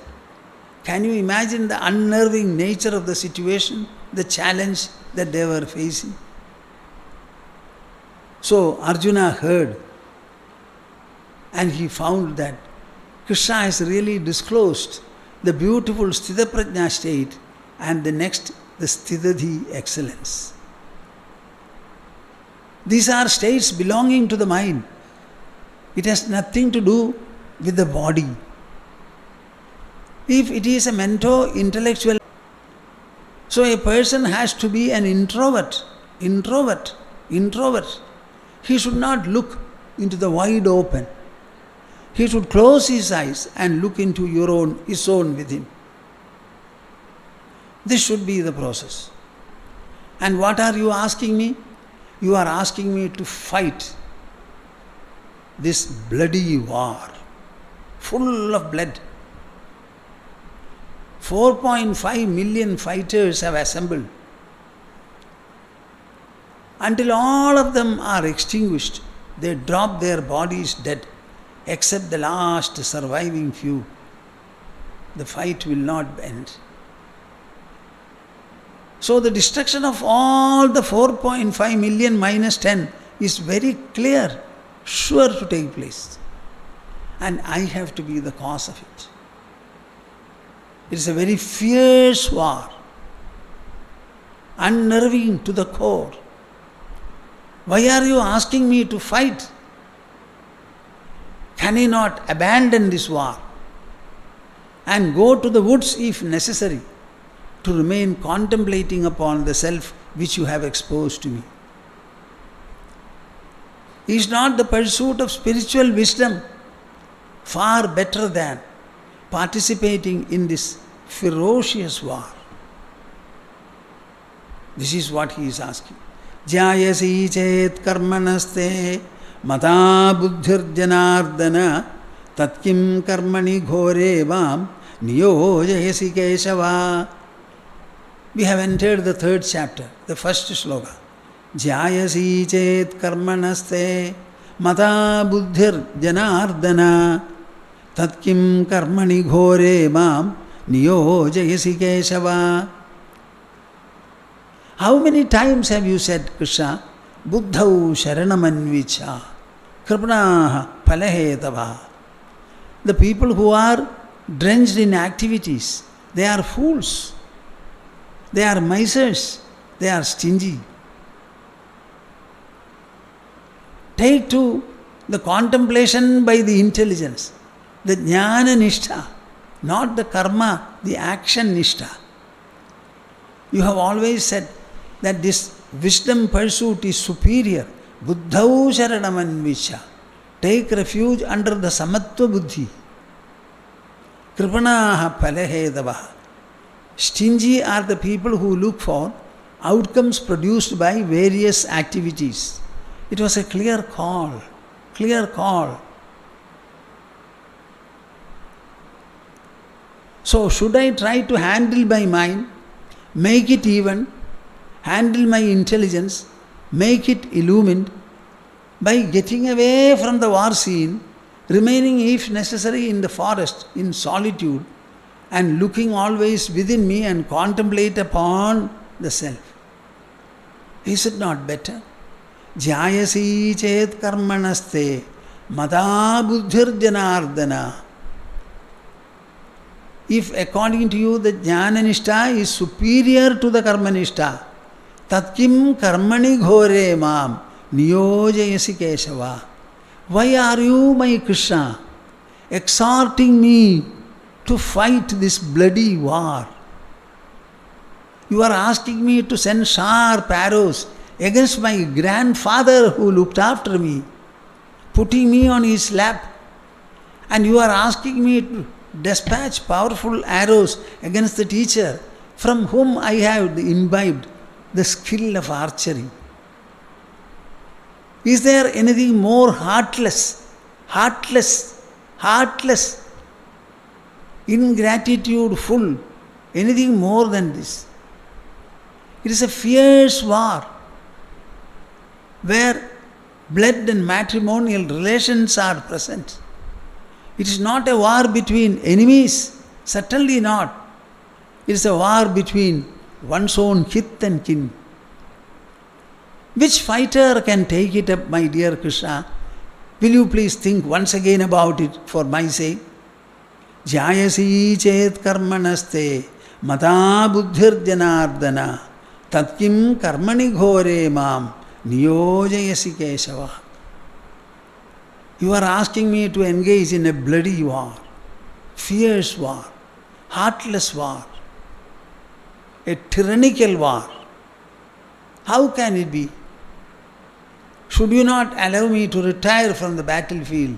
Can you imagine the unnerving nature of the situation, the challenge that they were facing? So Arjuna heard, and he found that Krishna has really disclosed the beautiful Sthita Prajna state, and the next, the Sthitadhi excellence. These are states belonging to the mind. It has nothing to do with the body. If it is a mento-intellectual, so a person has to be an introvert. He should not look into the wide open. He should close his eyes and look into his own within. This should be the process. And what are you asking me? You are asking me to fight this bloody war, full of blood. 4.5 million fighters have assembled. Until all of them are extinguished, they drop their bodies dead, except the last surviving few. The fight will not end. So the destruction of all the 4.5 million minus 10 is very clear, sure to take place. And I have to be the cause of it. It is a very fierce war, unnerving to the core. Why are you asking me to fight? Can I not abandon this war and go to the woods if necessary to remain contemplating upon the self which you have exposed to me? Is not the pursuit of spiritual wisdom far better than participating in this ferocious war? This is what he is asking. Jayasi chet karmanaste mata buddhir janardana tatkim karmani ghore vam niyojayasi keshava. We have entered the third chapter, the first sloka. Jayasi chet karmanaste mata buddhir janardana tatkim karmani ghore mam niyojayasi keshava. How many times have you said, Krishna, Buddhau Sharanamanvicha, Kripanaha Palahetava? The people who are drenched in activities, they are fools. They are misers. They are stingy. Take to the contemplation by the intelligence, the jnana nishtha, not the karma, the action nishtha. You have always said that this wisdom pursuit is superior. Buddhau Sharanamanvicha. Take refuge under the Samatva Buddhi. Kripanaha Palahedavaha. Stingy are the people who look for outcomes produced by various activities. It was a clear call. Clear call. So, should I try to handle my mind, make it even, handle my intelligence, make it illumined, by getting away from the war scene, remaining if necessary in the forest, in solitude, and looking always within me and contemplate upon the self? Is it not better? Jayasi chet karmanaste mata buddhir janardana. If according to you the jnana nishtha is superior to the karma nishtha, tatkim karmani ghore mam niyojayasi keshava. Why are you, my Krishna, exhorting me to fight this bloody war? You are asking me to send sharp arrows against my grandfather who looked after me, putting me on his lap, and you are asking me to dispatch powerful arrows against the teacher from whom I have imbibed the skill of archery. Is there anything more heartless, ingratitude-full, anything more than this? It is a fierce war where blood and matrimonial relations are present. It is not a war between enemies, certainly not. It is a war between one's own kith and kin. Which fighter can take it up, my dear Krishna? Will you please think once again about it for my sake? Jayasi chet karmanaste mata buddhir janardana tatkim karmani ghore mam niyojayasi keshava. You are asking me to engage in a bloody war, fierce war, heartless war, a tyrannical war. How can it be? Should you not allow me to retire from the battlefield,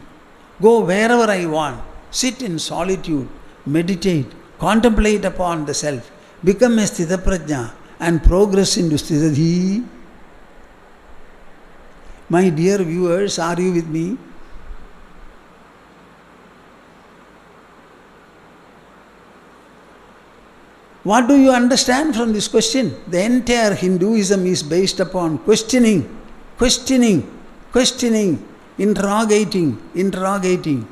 go wherever I want, sit in solitude, meditate, contemplate upon the self, become a sthita prajna, and progress into Sthitadhi. My dear viewers, are you with me? What do you understand from this question? The entire Hinduism is based upon questioning, interrogating,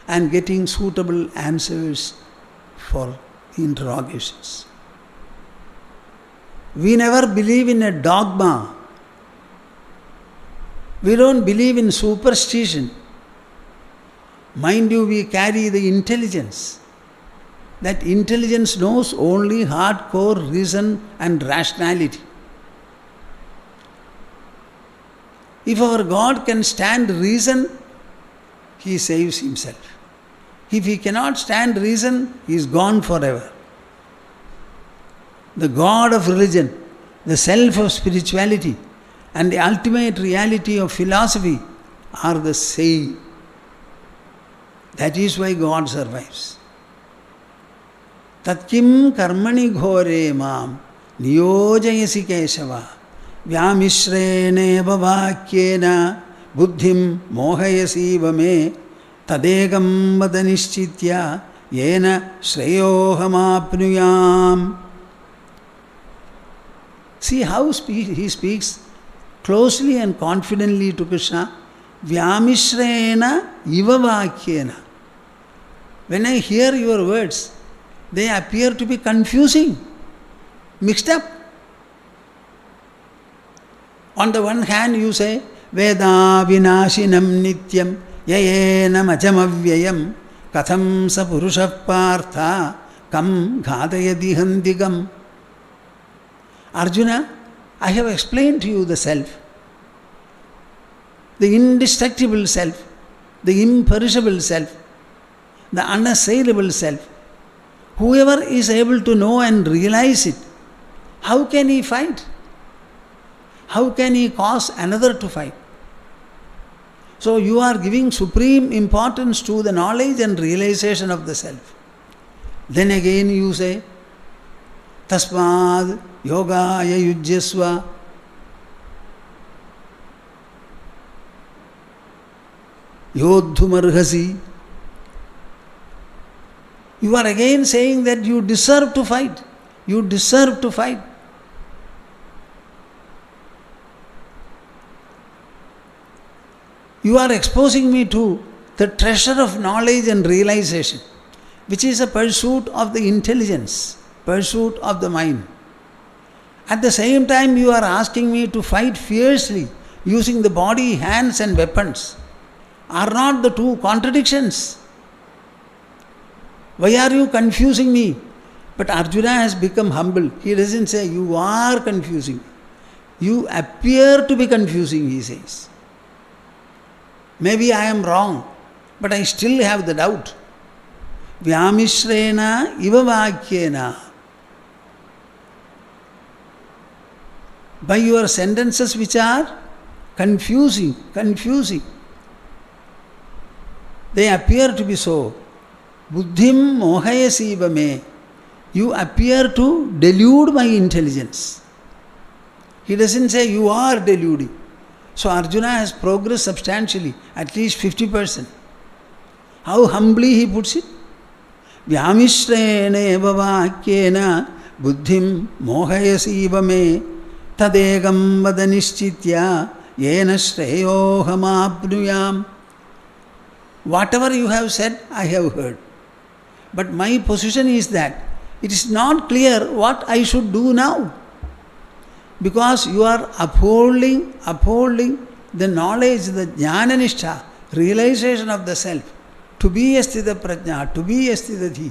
and getting suitable answers for the interrogations. We never believe in a dogma. We don't believe in superstition. Mind you, we carry the intelligence. That intelligence knows only hardcore reason and rationality. If our God can stand reason, He saves Himself. If He cannot stand reason, He is gone forever. The God of religion, the self of spirituality, and the ultimate reality of philosophy are the same. That is why God survives. Tatkim karmani ghore mam niyojayasi keshava vyamishrene bhavakyena buddhim mohayasi vame tadegam vadanishchitya yena shreyohamapnuyam. See how he speaks closely and confidently to Krishna. Vyamishrena ivavakyena. When I hear your words, they appear to be confusing, mixed up. On the one hand, you say, Veda vinashinam nityam yayenam ajamavyayam katham sa purusha partha kam ghadayadi handigam. Arjuna, I have explained to you the self, the indestructible self, the imperishable self, the unassailable self. Whoever is able to know and realize it, how can he fight? How can he cause another to fight? So you are giving supreme importance to the knowledge and realization of the self. Then again you say, Tasmad yogaya yujyasva. Yodhumarhasi. You are again saying that you deserve to fight. You deserve to fight. You are exposing me to the treasure of knowledge and realization, which is a pursuit of the intelligence, pursuit of the mind. At the same time, you are asking me to fight fiercely using the body, hands and weapons. Are not the two contradictions? Why are you confusing me? But Arjuna has become humble. He doesn't say, you are confusing. You appear to be confusing, he says. Maybe I am wrong, but I still have the doubt. Vyamishrena ivavakyena. By your sentences which are confusing, they appear to be so. Buddhim mohayasiva me. You appear to delude my intelligence. He doesn't say you are deluding. So Arjuna has progressed substantially, at least 50%. How humbly he puts it. Vyamishrene vavakyena buddhim mohayasiva me tadegam vadanishchitya yena shreyohamapnuyam. Whatever you have said, I have heard. But my position is that it is not clear what I should do now. Because you are upholding the knowledge, the jnana-nishtha, realization of the self, to be a sthita prajna, to be a sthitadhi.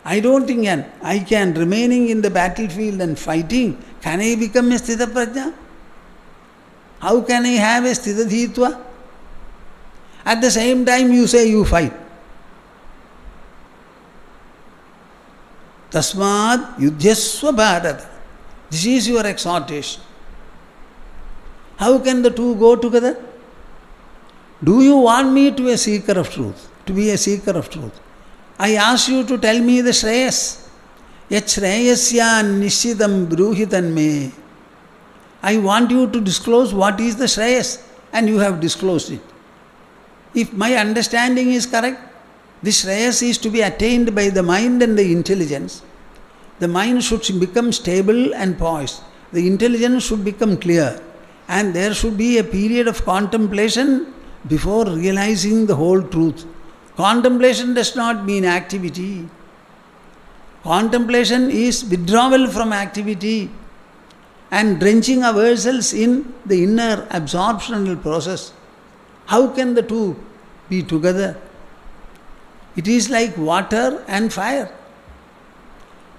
I don't think I can, remaining in the battlefield and fighting, can I become a sthita prajna? How can I have a sthitadhitva? At the same time you say you fight. Tasmad yudhyasva bharata. This is your exhortation. How can the two go together? Do you want me to be a seeker of truth? I ask you to tell me the Shreyas. Yat shreyasya nishitam bruhitan me. I want you to disclose what is the shreyas, and you have disclosed it. If my understanding is correct, this shreyas is to be attained by the mind and the intelligence. The mind should become stable and poised. The intelligence should become clear. And there should be a period of contemplation before realizing the whole truth. Contemplation does not mean activity. Contemplation is withdrawal from activity and drenching ourselves in the inner absorptional process. How can the two be together? It is like water and fire.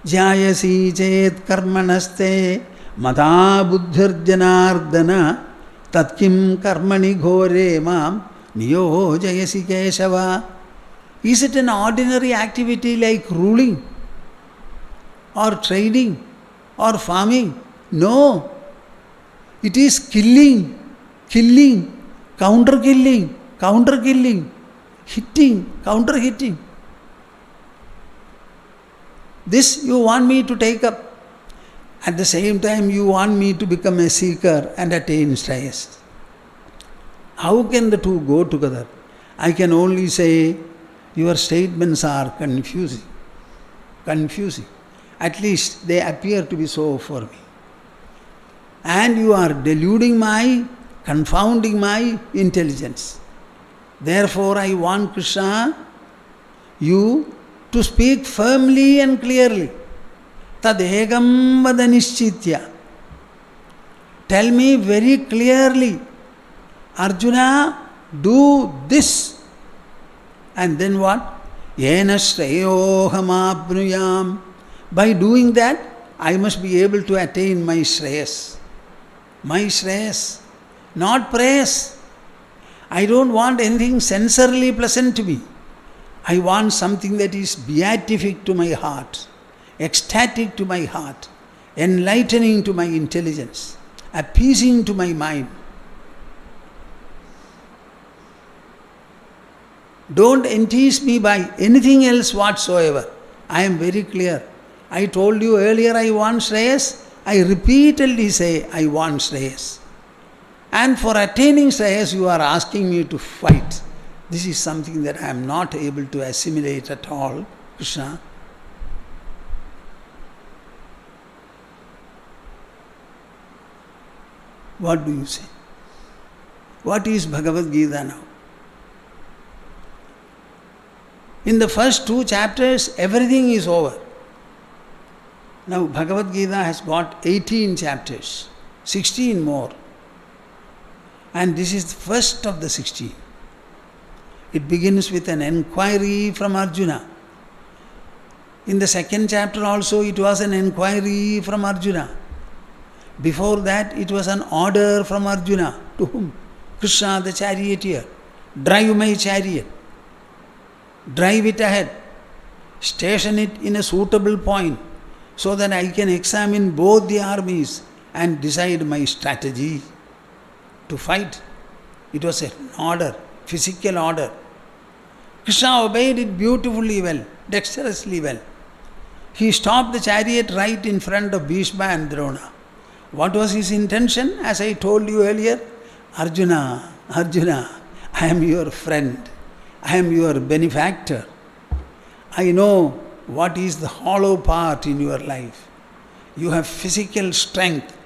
Jayasi chet karmanaste mata buddhir janardana tatkim karmani ghore mam niyojayasi keshava. Is it an ordinary activity like ruling or trading or farming? No. It is killing, counter-killing, hitting, counter-hitting. This you want me to take up. At the same time, you want me to become a seeker and attain shreyas. How can the two go together? I can only say, your statements are confusing. At least they appear to be so for me. And you are deluding confounding my intelligence. Therefore, I want Krishna, you to speak firmly and clearly. Tadegam vadanishchitya. Tell me very clearly, Arjuna, do this. And then what? Yena shreyoham apnuyam. By doing that, I must be able to attain my shreyas. My shreyas, not praise. I don't want anything sensorily pleasant to me. I want something that is beatific to my heart, ecstatic to my heart, enlightening to my intelligence, appeasing to my mind. Don't entice me by anything else whatsoever. I am very clear. I told you earlier I want shreyas. I repeatedly say I want shreyas. And for attaining shreyas, you are asking me to fight. This is something that I am not able to assimilate at all, Krishna. What do you say? What is Bhagavad Gita now? In the first 2 chapters, everything is over. Now Bhagavad Gita has got 18 chapters, 16 more. And this is the first of the 16. It begins with an enquiry from Arjuna. In the second chapter also it was an enquiry from Arjuna. Before that it was an order from Arjuna. To whom? Krishna the charioteer. Drive my chariot. Drive it ahead. Station it in a suitable point so that I can examine both the armies and decide my strategy to fight. It was an order, physical order. Krishna obeyed it beautifully well, dexterously well. He stopped the chariot right in front of Bhishma and Drona. What was his intention? As I told you earlier, Arjuna, I am your friend. I am your benefactor. I know what is the hollow part in your life. You have physical strength.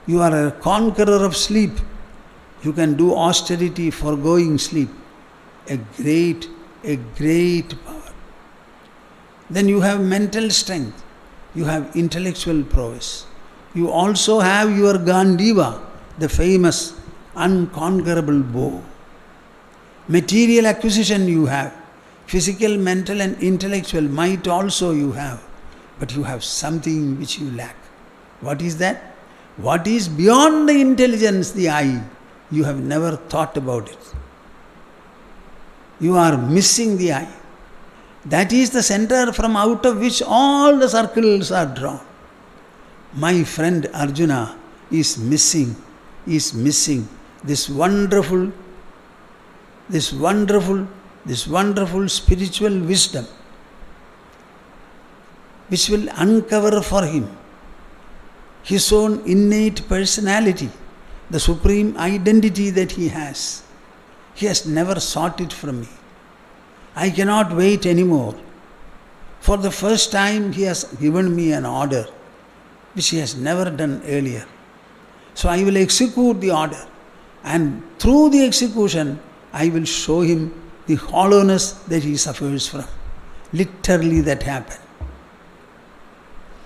You are a conqueror of sleep. You can do austerity, foregoing sleep. A great power. Then you have mental strength. You have intellectual prowess. You also have your Gandiva, the famous unconquerable bow. Material acquisition you have. Physical, mental and intellectual might also you have. But you have something which you lack. What is that? What is beyond the intelligence, the eye? You have never thought about it. You are missing the eye. That is the center from out of which all the circles are drawn. My friend Arjuna is missing this wonderful spiritual wisdom. which will uncover for him his own innate personality, the supreme identity that he has. He has never sought it from me. I cannot wait anymore. For the first time he has given me an order which he has never done earlier. So I will execute the order, and through the execution I will show him the hollowness that he suffers from. Literally that happened.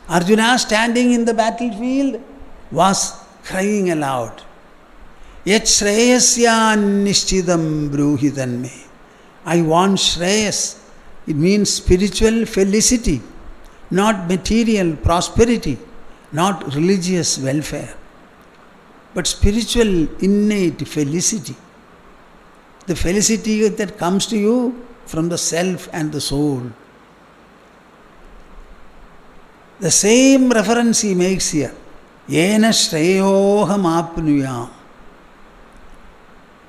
Arjuna, standing in the battlefield, was crying aloud, Yet Shreyasya Nishchidam Bruhitan me. I want Shreyas. It means spiritual felicity, not material prosperity, not religious welfare, but spiritual innate felicity. The felicity that comes to you from the self and the soul. The same reference he makes here. Yena shreyoham apnuyam.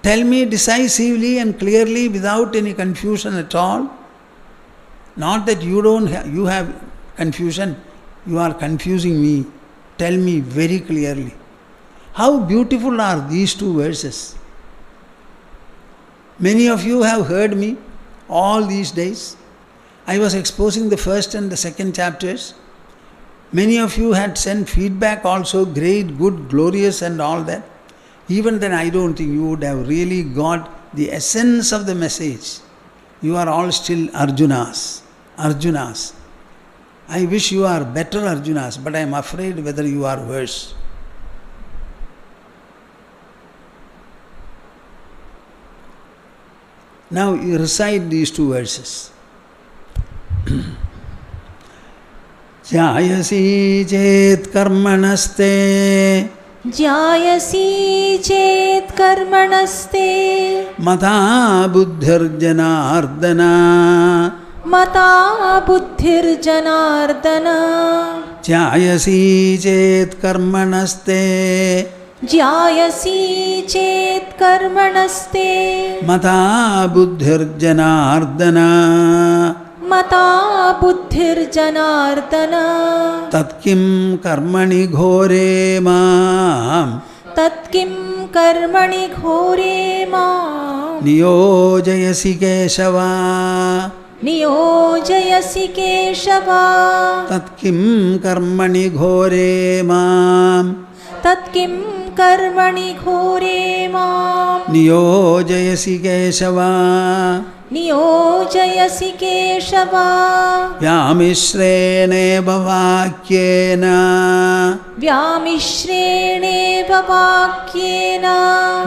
Tell me decisively and clearly without any confusion at all. Not that you have confusion, you are confusing me. Tell me very clearly. How beautiful are these two verses. Many of you have heard me all these days. I was exposing the first and the second chapters. Many of you had sent feedback also, great, good, glorious and all that. Even then I don't think you would have really got the essence of the message. You are all still Arjunas. Arjunas. I wish you are better Arjunas, but I am afraid whether you are worse. Now you recite these two verses. Jayasi chet karmanaste Jayasi chet karmanaste Mata buddhir janardana Mata buddhir janardana Jayasi chet karmanaste Jayasi chet karmanaste Mata buddhir janardana Mata buddhir janardana Tatkim karmani ghore mam Tatkim karmani ghore mam Niyojayasi Keshava Niyojayasi Keshava Tatkim karmani ghore mam Tatkim karmani ghore mam Niyojayasi Keshava Niyojayasi Keshava Vyamishrene bhavakyena Vyamishrene vakyena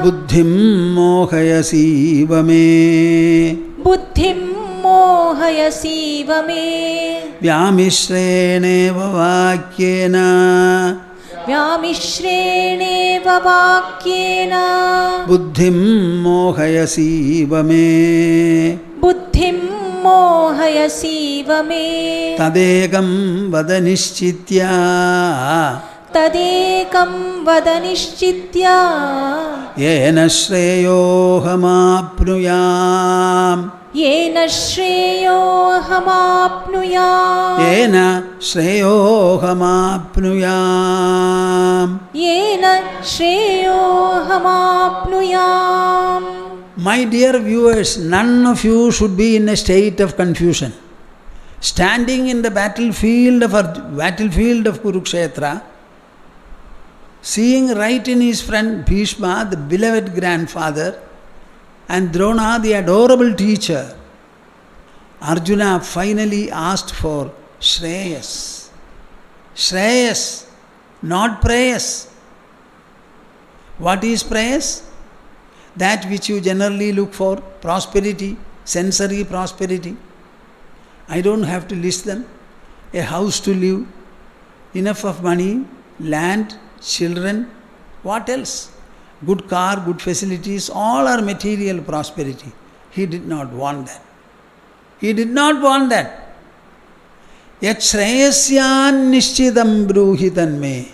Buddhim mohayasi vame Buddhim mohayasi vame Vyamishrene bhavakyena Vyamishrene vakyena Buddhim mohayasi vame Buddhim mohayasi vame Tadekam vadanishchitya Tadekam vadanishchitya Yena shreyohamapnuyam Yena shreyohamapnuyam Yena shreyohamapnuyam Yena shreyohamapnuyam. My dear viewers, none of you should be in a state of confusion. Standing in the battlefield of Kurukshetra, seeing right in his friend Bhishma, the beloved grandfather, and Drona, the adorable teacher, Arjuna finally asked for Shreyas. Shreyas, not prayers. What is prayers? That which you generally look for, prosperity, sensory prosperity. I don't have to list them. A house to live, enough of money, land, children, what else? Good car, good facilities, all are material prosperity. He did not want that. He did not want that. Yet Shreyasyan Nishchidam Bruhitan me.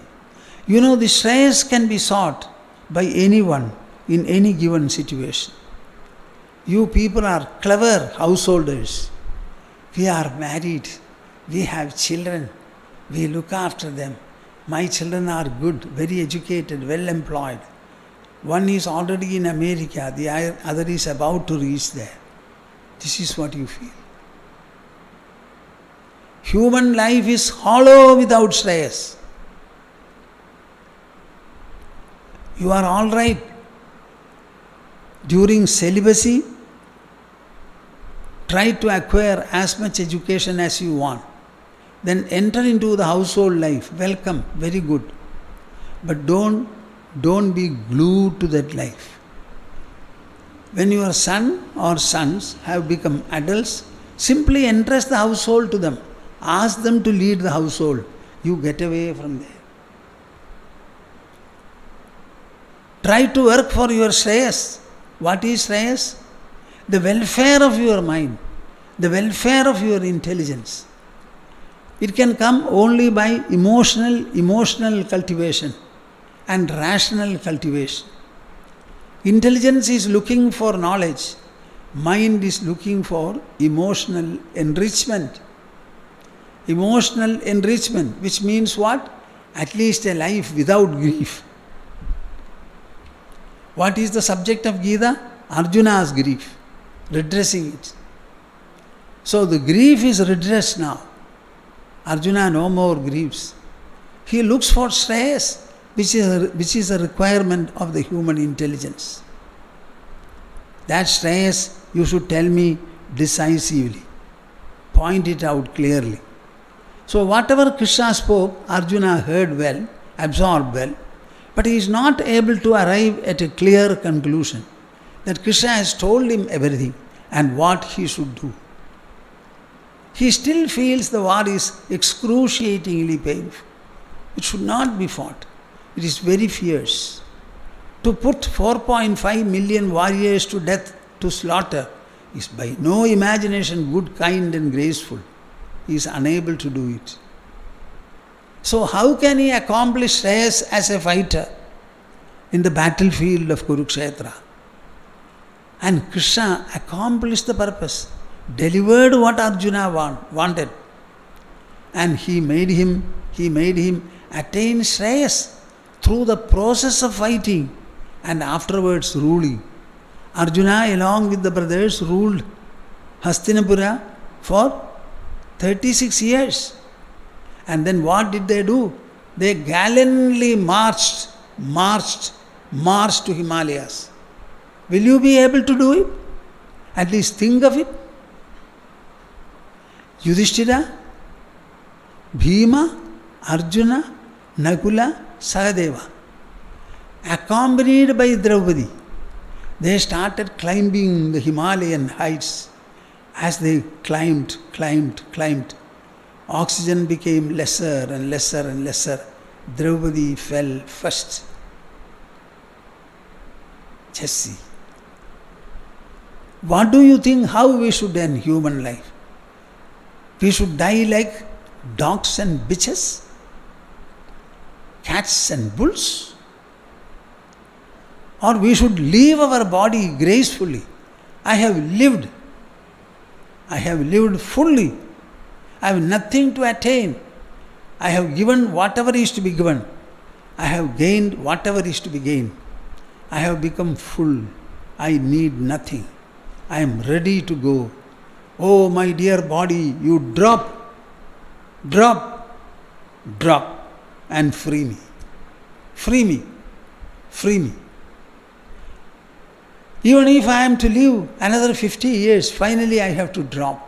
You know, the Shreyas can be sought by anyone in any given situation. You people are clever householders. We are married. We have children. We look after them. My children are good, very educated, well employed. One is already in America, the other is about to reach there. This is what you feel. Human life is hollow without Shreyas. You are all right. During celibacy, try to acquire as much education as you want. Then enter into the household life. Welcome, very good. But don't be glued to that life. When your son or sons have become adults, simply entrust the household to them. Ask them to lead the household. You get away from there. Try to work for your Shreyas. What is Shreyas? The welfare of your mind, the welfare of your intelligence. It can come only by emotional cultivation and rational cultivation. Intelligence is looking for knowledge. Mind is looking for emotional enrichment. Emotional enrichment, which means what? At least a life without grief. What is the subject of Gita? Arjuna's grief, redressing it. So the grief is redressed now. Arjuna no more grieves. He looks for Shreyas, which is a requirement of the human intelligence. That Shreyas you should tell me decisively. Point it out clearly. So whatever Krishna spoke, Arjuna heard well, absorbed well, but he is not able to arrive at a clear conclusion that Krishna has told him everything and what he should do. He still feels the war is excruciatingly painful. It should not be fought. It is very fierce. To put 4.5 million warriors to death, to slaughter, is by no imagination good, kind and graceful. He is unable to do it. So how can he accomplish Shreyas as a fighter in the battlefield of Kurukshetra? And Krishna accomplished the purpose, delivered what Arjuna wanted. And he made him attain Shreyas through the process of fighting and afterwards ruling. Arjuna along with the brothers ruled Hastinapura for 36 years. And then what did they do? They gallantly marched to Himalayas. Will you be able to do it? At least think of it. Yudhishthira, Bhima, Arjuna, Nakula, Sahadeva, accompanied by Draupadi, they started climbing the Himalayan heights. As they climbed, oxygen became lesser and lesser. Draupadi fell first. Just see. What do you think how we should end human life? We should die like dogs and bitches? Cats and bulls? Or we should leave our body gracefully. I have lived fully. I have nothing to attain. I have given whatever is to be given. I have gained whatever is to be gained. I have become full. I need nothing. I am ready to go. Oh, my dear body, you drop, and free me. Free me. Even if I am to live another 50 years, finally I have to drop.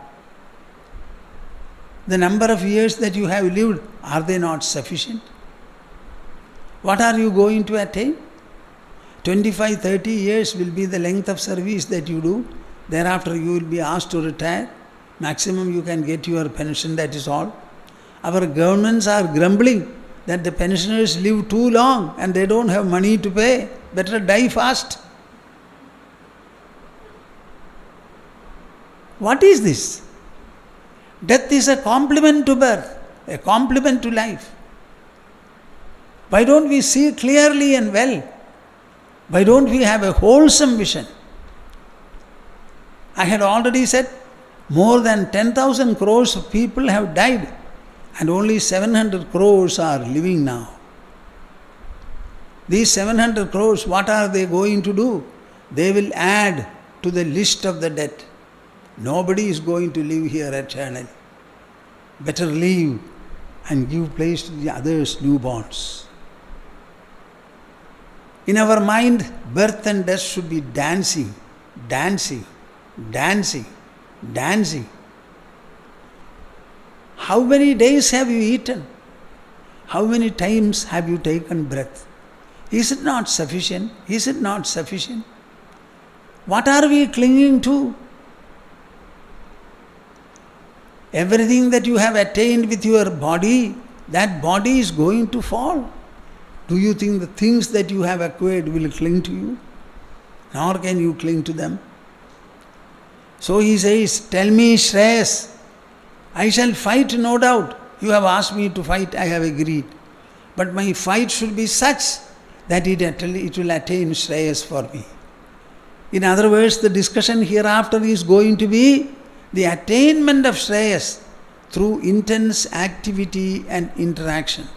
The number of years that you have lived, are they not sufficient? What are you going to attain? 25, 30 years will be the length of service that you do. Thereafter you will be asked to retire. Maximum you can get your pension, that is all. Our governments are grumbling that the pensioners live too long and they don't have money to pay. Better die fast. What is this? Death is a compliment to birth, a compliment to life. Why don't we see clearly and well? Why don't we have a wholesome vision? I had already said more than 10,000 crores of people have died. And only 700 crores are living now. These 700 crores, what are they going to do? They will add to the list of the dead. Nobody is going to live here eternally. Better leave and give place to the others' newborns. In our mind, birth and death should be dancing, dancing, dancing, dancing. How many days have you eaten? How many times have you taken breath? Is it not sufficient? Is it not sufficient? What are we clinging to? Everything that you have attained with your body, that body is going to fall. Do you think the things that you have acquired will cling to you? Nor can you cling to them. So he says, tell me, Shreyas, I shall fight, no doubt. You have asked me to fight, I have agreed. But my fight should be such that it will attain Shreyas for me. In other words, the discussion hereafter is going to be the attainment of Shreyas through intense activity and interaction.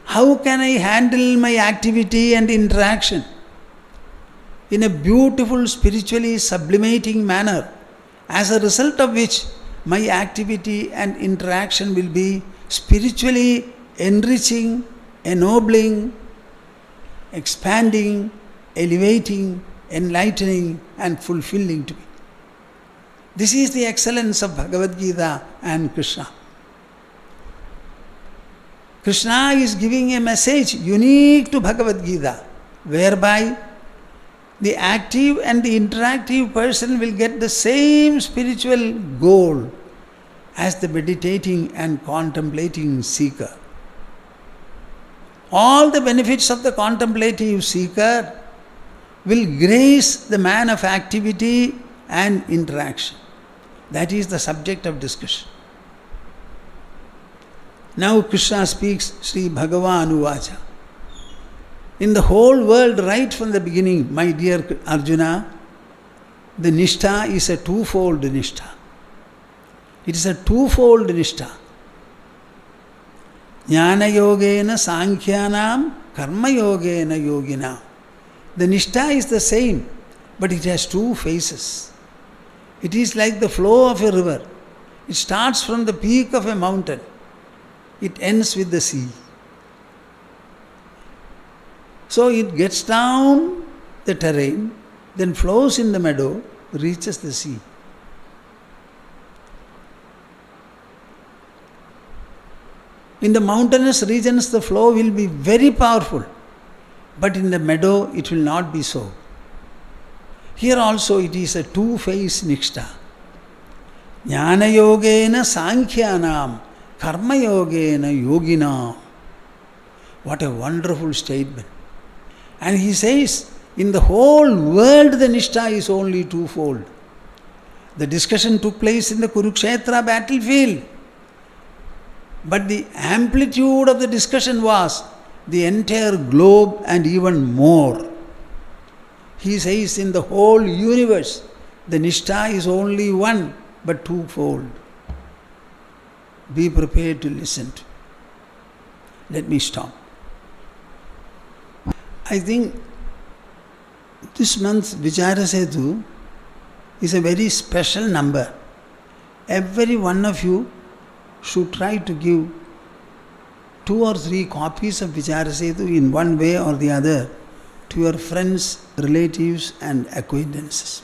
How can I handle my activity and interaction in a beautiful, spiritually sublimating manner, as a result of which my activity and interaction will be spiritually enriching, ennobling, expanding, elevating, enlightening and fulfilling to me. This is the excellence of Bhagavad Gita and Krishna. Krishna is giving a message unique to Bhagavad Gita, whereby the active and the interactive person will get the same spiritual goal as the meditating and contemplating seeker. All the benefits of the contemplative seeker will grace the man of activity and interaction. That is the subject of discussion. Now Krishna speaks, Sri Bhagavan Uvacha. In the whole world, right from the beginning, my dear Arjuna, the nishtha is a twofold nishtha. It is a twofold nishtha. Jnana yogena sankhyanam, karma yogena yoginam. The nishtha is the same, but it has two phases. It is like the flow of a river. It starts from the peak of a mountain. It ends with the sea. So it gets down the terrain, then flows in the meadow, reaches the sea. In the mountainous regions, the flow will be very powerful, but in the meadow, it will not be so. Here also it is a two-phase nishtha. Jnana yogena sankhyanam, karma yogena yoginam. What a wonderful statement. And he says, in the whole world the nishtha is only twofold. The discussion took place in the Kurukshetra battlefield. But the amplitude of the discussion was the entire globe and even more. He says in the whole universe, the nishtha is only one, but twofold. Be prepared to listen to. Let me stop. I think this month Vichara Setu is a very special number. Every one of you should try to give 2 or 3 copies of Vichara Setu in one way or the other to your friends, relatives and acquaintances.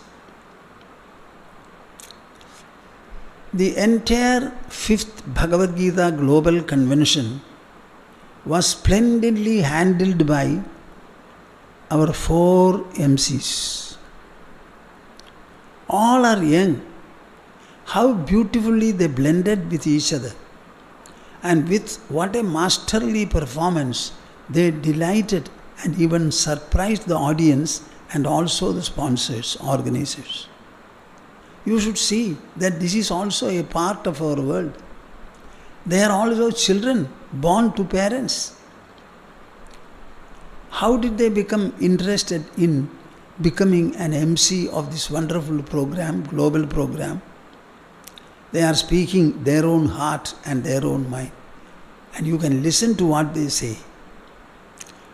The entire 5th Bhagavad Gita Global Convention was splendidly handled by our 4 MCs. All are young. How beautifully they blended with each other. And with what a masterly performance they delighted and even surprised the audience and also the sponsors, organizers. You should see that this is also a part of our world. They are also children born to parents. How did they become interested in becoming an MC of this wonderful program, global program? They are speaking their own heart and their own mind. And you can listen to what they say.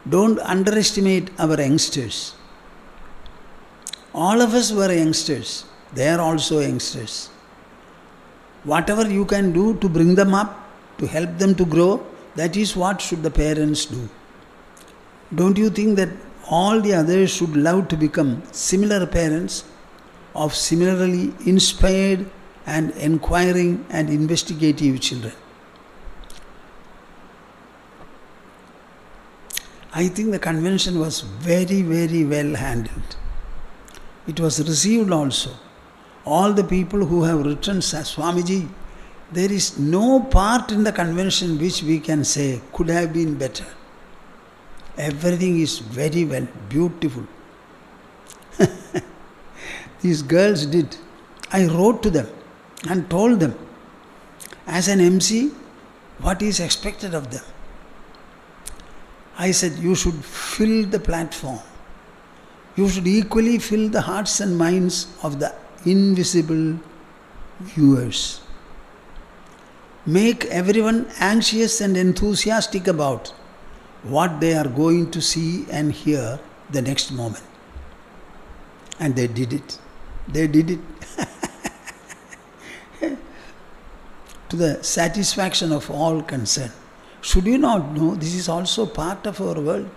Don't underestimate our youngsters. All of us were youngsters. They are also youngsters. Whatever you can do to bring them up, to help them to grow, that is what should the parents do. Don't you think that all the others should love to become similar parents of similarly inspired and inquiring and investigative children? I think the convention was very, very well handled. It was received also. All the people who have written, Swamiji, there is no part in the convention which we can say could have been better. Everything is very well, beautiful. These girls did. I wrote to them and told them, as an MC, what is expected of them. I said, you should fill the platform. You should equally fill the hearts and minds of the invisible viewers. Make everyone anxious and enthusiastic about what they are going to see and hear the next moment. And they did it. They did it. To the satisfaction of all concerned. Should you not know, this is also part of our world.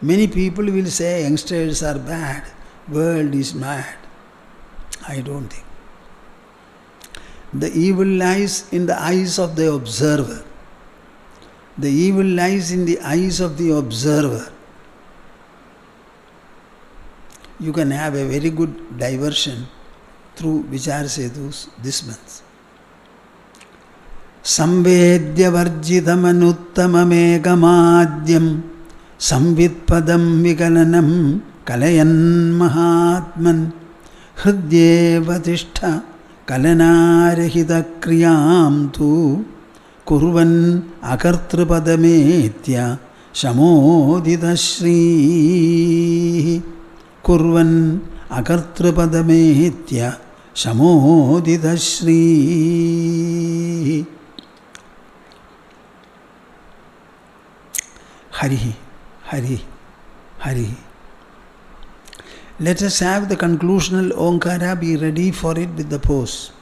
Many people will say youngsters are bad, world is mad. I don't think. The evil lies in the eyes of the observer. The evil lies in the eyes of the observer. You can have a very good diversion through Vichar Sedus this month. Samvedya varjitamanuttamameghamadyam samvitpadam vigalanam kalayan mahatman hridyeva tishtha kalanarahita kriyam tu kurvan akartrapadametya shamodita shri kurvan akartrapadametya shamodita shri. Hari, Hari, Hari. Let us have the conclusional Onkara, be ready for it with the pose.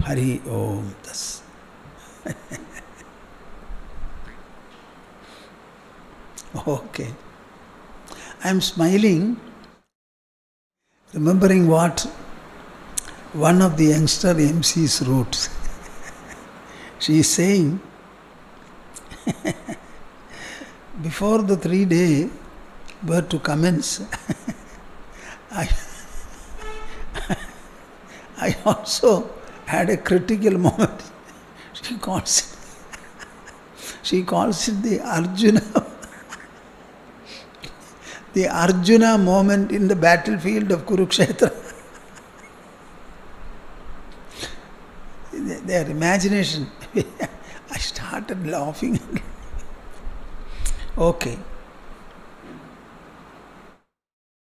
Hari Om Tas. Okay. I am smiling, remembering what one of the youngster MCs wrote. She is saying, before the 3-day were to commence, I also had a critical moment. She calls it the Arjuna moment in the battlefield of Kurukshetra. Their imagination. I started laughing. Okay.